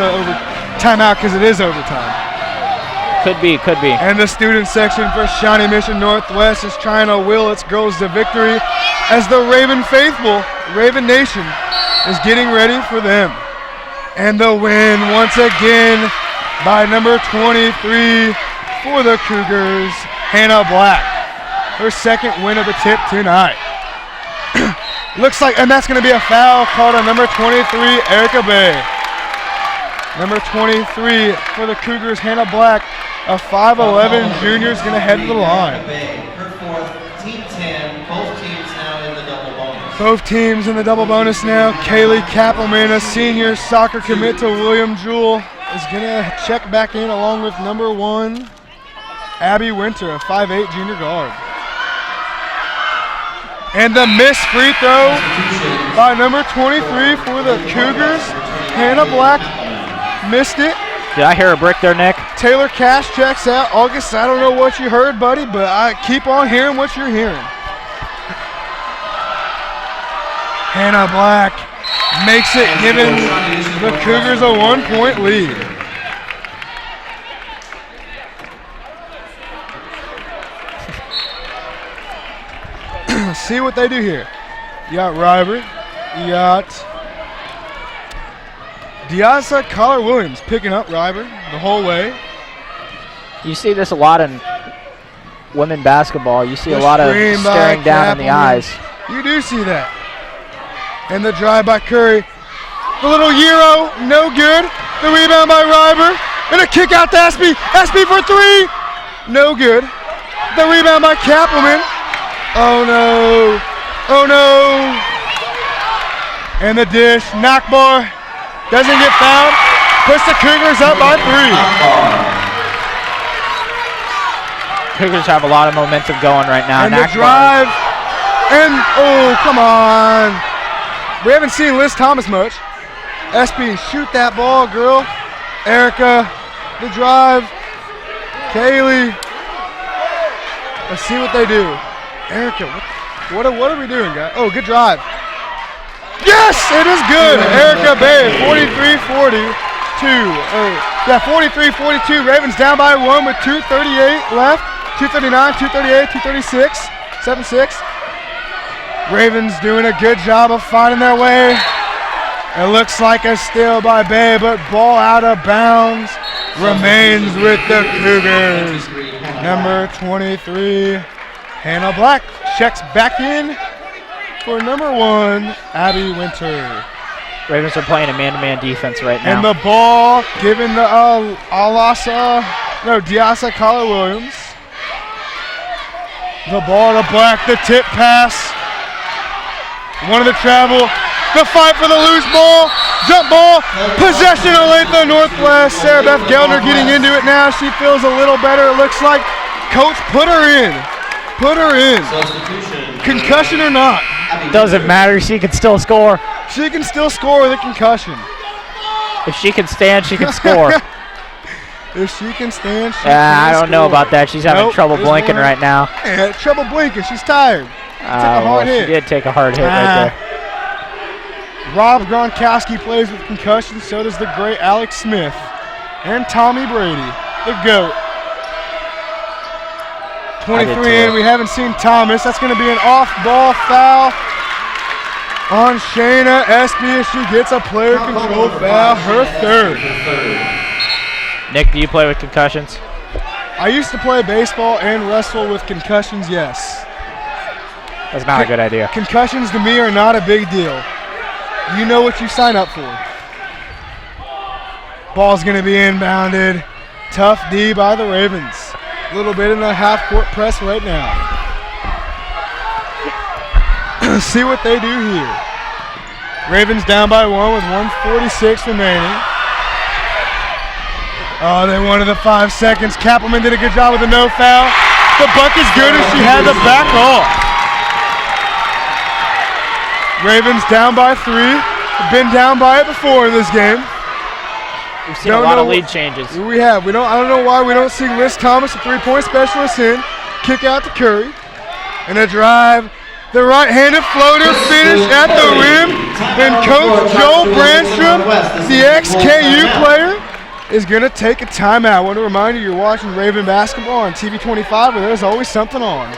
C: timeout because it is overtime.
B: Could be.
C: And the student section for Shawnee Mission Northwest is trying to will its girls to victory as the Raven faithful, Raven Nation, is getting ready for them. And the win once again by number 23 for the Cougars, Hannah Black. Her second win of the tip tonight. Looks like, and that's going to be a foul called on number 23, Erica Bay. Number 23 for the Cougars, Hannah Black, a 5'11" junior, is going to head to the line.
A: Her 4th, team 10, both teams now in the double bonus.
C: Both teams in the double bonus now. Kaylee Kappelman, a senior soccer commit to William Jewell, is going to check back in along with number 1, Abby Winter, a 5'8" junior guard. And the missed free throw by number 23 for the Cougars. Hannah Black missed it.
B: Did I hear a brick there, Nick?
C: Taylor Cash checks out. August, I don't know what you heard, buddy, but I keep on hearing what you're hearing. Hannah Black makes it, giving the Cougars a 1-point lead. See what they do here. You got Ryber. You got Diasa Collar-Williams picking up Ryber the whole way.
B: You see this a lot in women basketball. You see a lot of staring down in the eyes.
C: You do see that. And the drive by Curry. The little Euro, no good. The rebound by Ryber. And a kick out to Espy. Espy for three. No good. The rebound by Kappelman. Oh no. Oh no. And the dish. Knockbar. Doesn't get fouled. Puts the Cougars up by three.
B: Cougars have a lot of momentum going right now.
C: And the drive. And, oh, come on. We haven't seen Liz Thomas much. Espy, shoot that ball, girl. Erica, the drive. Kaylee. Let's see what they do. Erica, what are we doing, guys? Oh, good drive. Yes, it is good. Erica Bay, 43-42. 43-42. Ravens down by one with 2:38 left. 2:39, 2:38, 2:36, 7-6. Ravens doing a good job of finding their way. It looks like a steal by Bay, but ball out of bounds remains with the Cougars. Number 23, Hannah Black checks back in for number 1, Abby Winter.
B: Ravens are playing a man-to-man defense right now.
C: And the ball given to Diasa Collar-Williams. The ball to Black, the tip pass. One of the travel. The fight for the loose ball. Jump ball. Possession of Olathe Northwest. Sarah Beth Geldner getting into it now. She feels a little better. It looks like coach put her in. Put her in. Concussion or not.
B: Doesn't matter. She can still score.
C: She can still score with a concussion.
B: If she can stand, she can score.
C: If she can stand, she
B: I don't know about that. She's having trouble blinking right now.
C: Yeah, trouble blinking. She's tired. Took a hard hit.
B: She did take a hard hit right there.
C: Rob Gronkowski plays with concussion. So does the great Alex Smith. And Tommy Brady, the GOAT. 23 in. We haven't seen Thomas. That's going to be an off-ball foul on Shayna Espy. She gets a player control foul, her third.
B: Nick, do you play with concussions?
C: I used to play baseball and wrestle with concussions, yes.
B: That's not a good idea.
C: Concussions to me are not a big deal. You know what you sign up for. Ball's going to be inbounded. Tough D by the Ravens. A little bit in the half-court press right now. See what they do here. Ravens down by one with 1:46 remaining. Oh, they wanted the 5 seconds. Kappelman did a good job with a no foul. The buck is good as she had to back off. Ravens down by 3. Been down by it before in this game.
B: We've seen a lot of lead changes.
C: We have. I don't know why we don't see Liz Thomas, a three-point specialist, in. Kick out to Curry. And a drive. The right-handed floater finish at the rim. And Coach Joel Brandstrom, the ex-KU player, is going to take a timeout. I want to remind you, you're watching Raven basketball on TV 25, where there's always something on.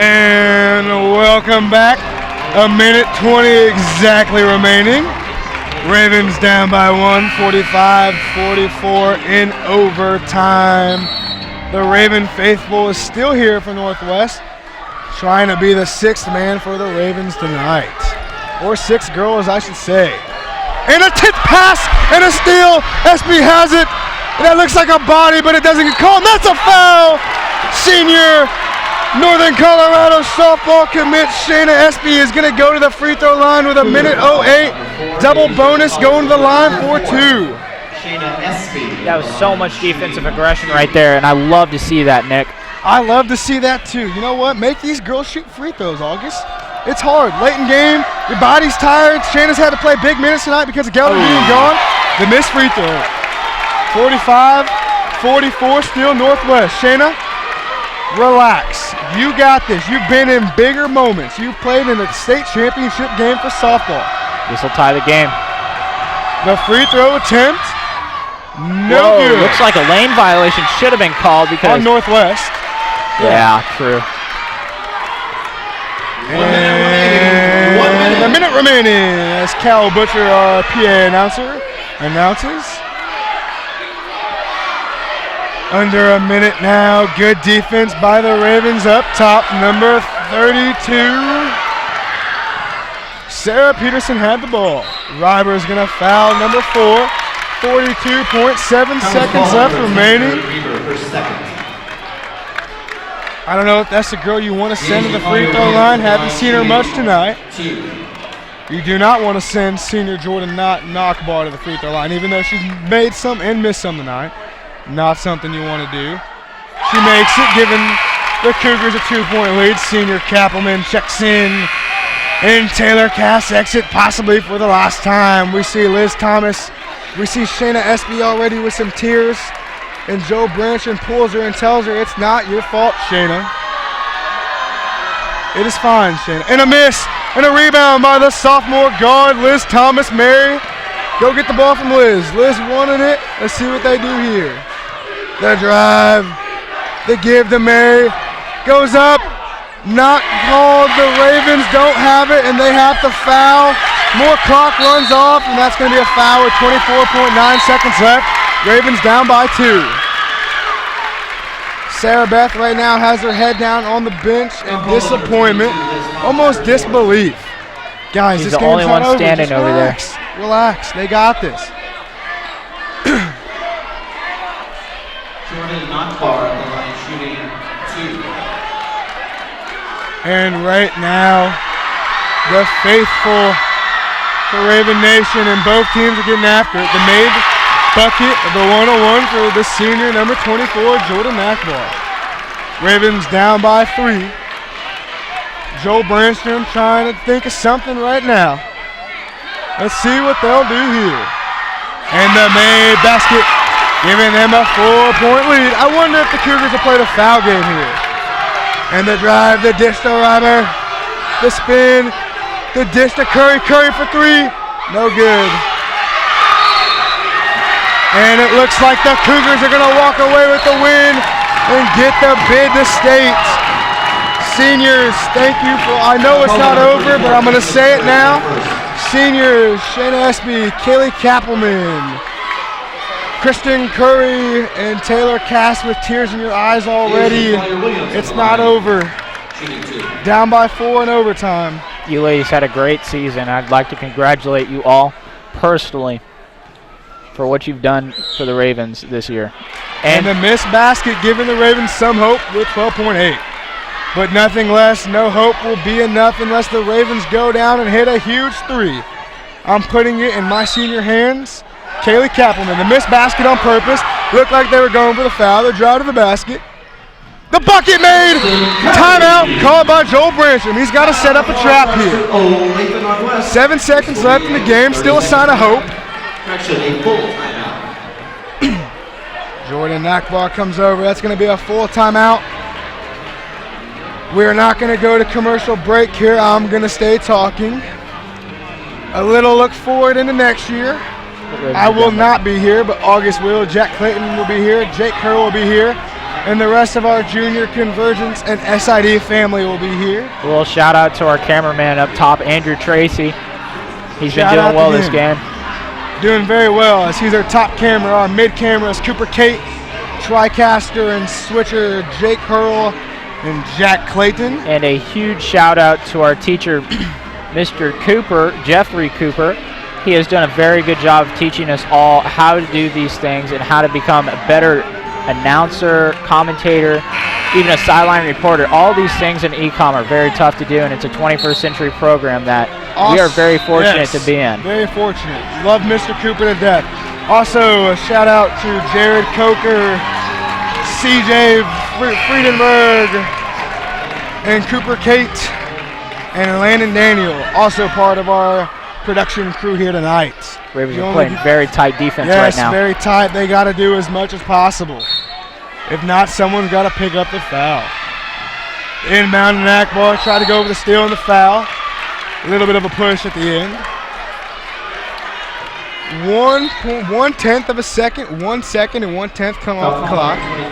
C: And welcome back. 1:20 exactly remaining. Ravens down by 1, 45-44 in overtime. The Raven faithful is still here for Northwest. trying to be the sixth man for the Ravens tonight. Or six girls, I should say. And a tip pass and a steal. SB has it. And that looks like a body, but it doesn't get called. That's a foul. Senior Northern Colorado softball commit Shayna Espy is going to go to the free throw line with a minute 08. Double bonus going to the line for 2.
B: That was so much defensive aggression right there, and I love to see that, Nick.
C: I love to see that too. You know what? Make these girls shoot free throws, August. It's hard. Late in game, your body's tired. Shayna's had to play big minutes tonight because of Gelder being gone. The missed free throw. 45-44, still Northwest. Shayna, relax. You got this. You've been in bigger moments. You played in a state championship game for softball.
B: This will tie the game.
C: The free throw attempt. No good.
B: Looks like a lane violation should have been called because
C: on Northwest.
B: Yeah, true.
C: And a minute remaining as Cal Butcher, our PA announcer, announces. Under a minute now. Good defense by the Ravens up top. Number 32. Sarah Peterson had the ball. Ryber's going to foul number 4. 42.7 seconds left remaining. I don't know if that's the girl you want to send to the free throw line. Haven't seen her much tonight. You do not want to send senior Jordan Knockbar to the free throw line, even though she's made some and missed some tonight. Not something you want to do. She makes it, giving the Cougars a 2-point lead. Senior Kappelman checks in. And Taylor Cass exit possibly for the last time. We see Liz Thomas. We see Shayna Espy already with some tears. And Joe Branchon pulls her and tells her, it's not your fault, Shayna. It is fine, Shayna. And a miss. And a rebound by the sophomore guard, Liz Thomas. Mary, go get the ball from Liz. Liz wanted it. Let's see what they do here. The drive. The give to Mary. Goes up. Not called. The Ravens don't have it, and they have to foul. More clock runs off, and that's going to be a foul with 24.9 seconds left. Ravens down by 2. Sarah Beth right now has her head down on the bench in disappointment, almost disbelief. Guys,
B: He's
C: this
B: the
C: game's
B: only
C: not
B: one
C: over.
B: standing
C: Just
B: over there.
C: Relax. They got this.
A: Jordan Knockbar at the line shooting 2.
C: And right now, the faithful for Raven Nation and both teams are getting after it. The made bucket of the 101 for the senior number 24, Jordan Knockbar. Ravens down by 3. Joel Branstrom trying to think of something right now. Let's see what they'll do here. And the made basket, giving them a 4-point lead. I wonder if the Cougars have played a foul game here. And the drive, the dish to Ryber. The spin, the dish to Curry. Curry for 3, no good. And it looks like the Cougars are gonna walk away with the win and get the bid to state. Seniors, thank you for, I know it's not over, but I'm gonna say it now. Seniors, Shayna Espy, Kaylee Kappelman, Kristen Curry, and Taylor Cass with tears in your eyes already. It's not over. Down by 4 in overtime.
B: You ladies had a great season. I'd like to congratulate you all personally for what you've done for the Ravens this year.
C: And the missed basket giving the Ravens some hope with 12.8. But nothing less, no hope will be enough unless the Ravens go down and hit a huge 3. I'm putting it in my senior hands. Kaylee Kappelman, the missed basket on purpose. Looked like they were going for the foul. They drive to the basket. The bucket made. Timeout called by Joel Brancham. He's got to set up a trap here. 7 seconds left in the game. Still a sign of hope.
A: Actually, a full timeout.
C: Jordan Knockbar comes over. That's going to be a full timeout. We're not going to go to commercial break here. I'm going to stay talking. A little look forward into next year. I will not be here, but August will. Jack Clayton will be here. Jake Kerr will be here. And the rest of our junior convergence and SID family will be here.
B: A little shout out to our cameraman up top, Andrew Tracy. He's been doing well this game.
C: Doing very well as he's our top camera. Our mid camera is Cooper Kate, TriCaster and Switcher Jake Hurl, and Jack Clayton.
B: And a huge shout out to our teacher, Mr. Cooper, Jeffrey Cooper. He has done a very good job of teaching us all how to do these things and how to become a better announcer, commentator, even a sideline reporter. All these things in e-com are very tough to do, and it's a 21st century program that we are very fortunate to be in.
C: Very fortunate. Love Mr. Cooper to death. Also, a shout out to Jared Coker, CJ Friedenberg, and Cooper Kate, and Landon Daniel, also part of our production crew here tonight.
B: Ravens are playing very tight defense right now.
C: Yes, very tight. They got to do as much as possible. If not, someone's got to pick up the foul. Inbound and Akbar try to go over the steal and the foul. A little bit of a push at the end. 1/10 of a second, 1 second and 1/10 come off the clock.
A: That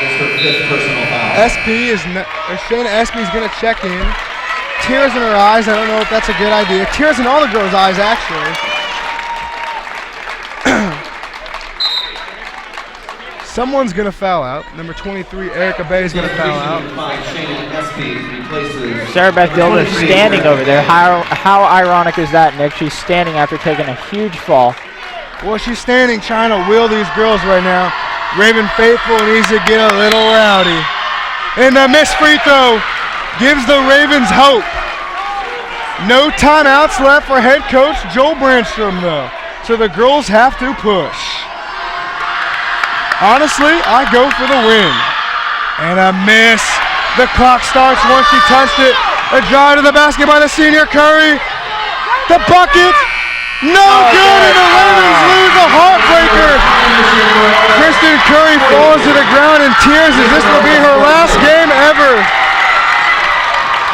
A: is her 5th personal foul.
C: Shayna Espy is going to check in. Tears in her eyes. I don't know if that's a good idea. Tears in all the girls' eyes, actually. Someone's going to foul out. Number 23, Erica Bay, is going to foul out.
B: Sarah Beth Gilder standing over there. How ironic is that, Nick? She's standing after taking a huge fall.
C: Well, she's standing trying to wheel these girls right now. Raven Faithful needs to get a little rowdy. And the missed free throw gives the Ravens hope. No timeouts left for head coach Joel Brandstrom, though. So the girls have to push. Honestly, I go for the win. And a miss. The clock starts once she touched it. A drive to the basket by the senior Curry. The bucket. No good, and the Ravens lose a heartbreaker. Kristen Curry falls to the ground in tears as this will be her last game ever.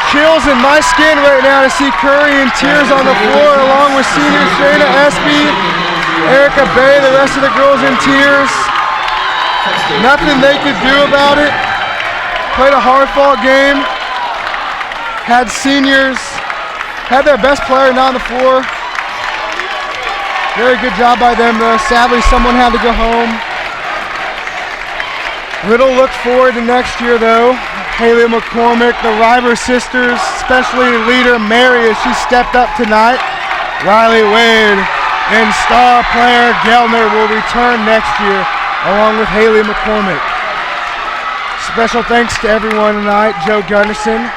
C: Chills in my skin right now to see Curry in tears on the floor along with senior Shayna Espy, Erica Bay, the rest of the girls in tears. Nothing they could do about it. Played a hard-fought game. Had seniors, had their best player not on the floor. Very good job by them, though. Sadly, someone had to go home. Little look forward to next year, though. Haley McCormick, the River sisters, especially leader Mary as she stepped up tonight. Riley Wade and star player Gelner will return next year, along with Haley McCormick. Special thanks to everyone tonight. Joe Gunderson.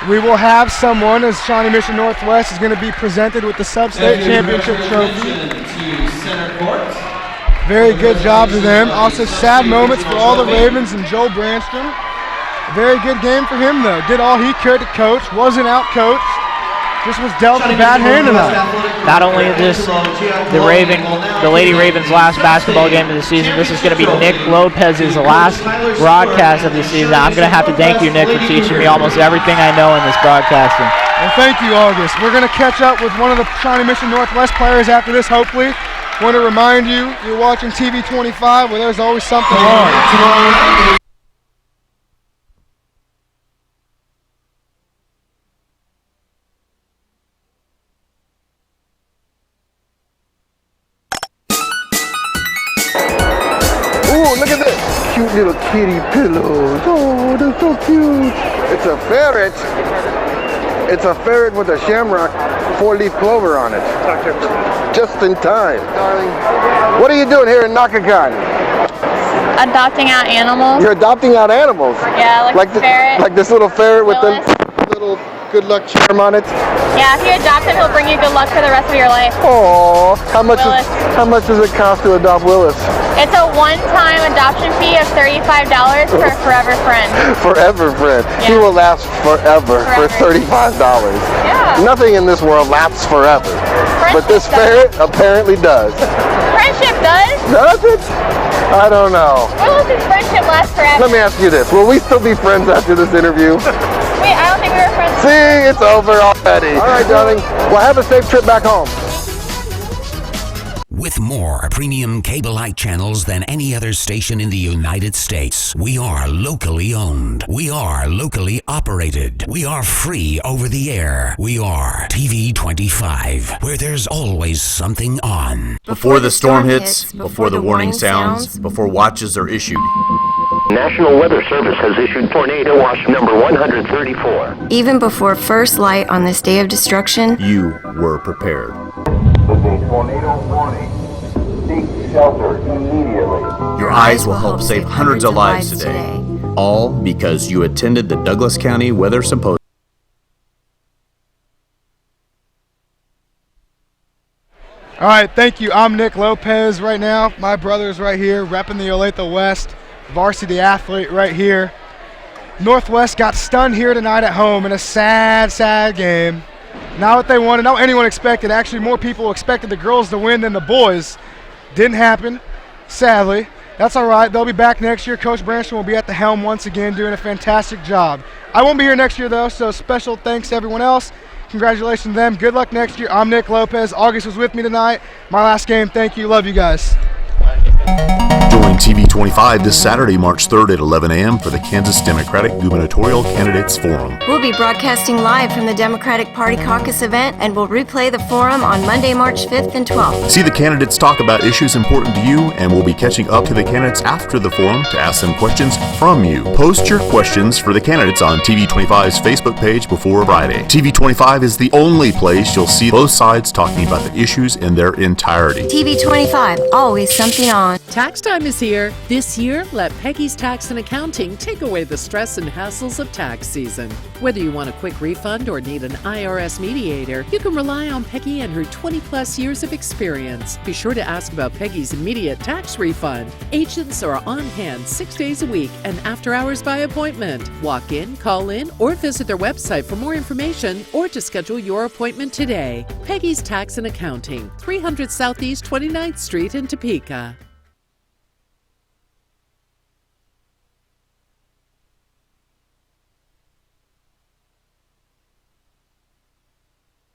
C: We will have someone, as Shawnee Mission Northwest is going to be presented with the Sub-State Championship Trophy. Very good job to them. Also sad moments for all the Ravens and Joel Brandstrom. Very good game for him, though. Did all he could to coach. Wasn't out-coached. Just was dealt a bad hand tonight.
B: Not only is this the Lady Ravens' last basketball game of the season, this is going to be Nick Lopez's last broadcast of the season. I'm going to have to thank you, Nick, for teaching me almost everything I know in this broadcasting.
C: Well, thank you, August. We're going to catch up with one of the Shawnee Mission Northwest players after this, hopefully. Want to remind you, you're watching TV 25, where there's always something on.
G: Look at this. Cute little kitty pillows. Oh, they're so cute. It's a ferret. It's a ferret with a shamrock 4-leaf clover on it. Just in time. Darling. What are you doing here in Nakakan?
H: Adopting out animals.
G: You're adopting out animals?
H: Yeah, like a ferret.
G: Like this little ferret with the little good luck charm on it?
H: Yeah, if you adopt him, he'll bring you good luck for the rest of your life.
G: Oh, how much does it cost to adopt Willis?
H: It's a one-time adoption fee of $35 for a forever friend.
G: Forever friend. Yeah. He will last forever for $35.
H: Yeah.
G: Nothing in this world lasts forever. But this ferret apparently does.
H: Friendship does?
G: Does it? I don't know.
H: Willis' friendship lasts forever.
G: Let me ask you this. Will we still be friends after this interview?
H: Wait, I don't think we were friends.
G: See, it's over already. All right, darling. Well, have a safe trip back home.
E: With more premium cable-like channels than any other station in the United States, we are locally owned. We are locally operated. We are free over the air. We are TV 25, where there's always something on.
I: Before the storm hits, before the warning sounds, before watches are issued.
J: National Weather Service has issued tornado watch number 134.
K: Even before first light on this day of destruction,
I: You were prepared.
O: With a tornado warning. Seek shelter immediately.
I: Your eyes will help save hundreds of lives today. All because you attended the Douglas County Weather Symposium.
C: All right, thank you. I'm Nick Lopez right now. My brother's right here, repping the Olathe West, varsity athlete right here. Northwest got stunned here tonight at home in a sad, sad game. Not what they wanted, not what anyone expected. Actually, more people expected the girls to win than the boys. Didn't happen, sadly. That's all right. They'll be back next year. Coach Branchton will be at the helm once again, doing a fantastic job. I won't be here next year, though, so special thanks to everyone else. Congratulations to them. Good luck next year. I'm Nick Lopez. August was with me tonight. My last game. Thank you. Love you guys.
P: Join TV 25 this Saturday, March 3rd at 11 a.m. for the Kansas Democratic Gubernatorial Candidates Forum.
K: we'll be broadcasting live from the Democratic Party Caucus event and we'll replay the forum on Monday, March 5th and 12th.
P: See the candidates talk about issues important to you, and we'll be catching up to the candidates after the forum to ask them questions from you. Post your questions for the candidates on TV 25's Facebook page before Friday. TV 25 is the only place you'll see both sides talking about the issues in their entirety.
K: TV 25, always something on.
N: Tax time is here. This year, let Peggy's Tax and Accounting take away the stress and hassles of tax season. Whether you want a quick refund or need an IRS mediator, you can rely on Peggy and her 20-plus years of experience. Be sure to ask about Peggy's immediate tax refund. Agents are on hand 6 days a week and after hours by appointment. Walk in, call in, or visit their website for more information or to schedule your appointment today. Peggy's Tax and Accounting, 300 Southeast 29th Street in Topeka.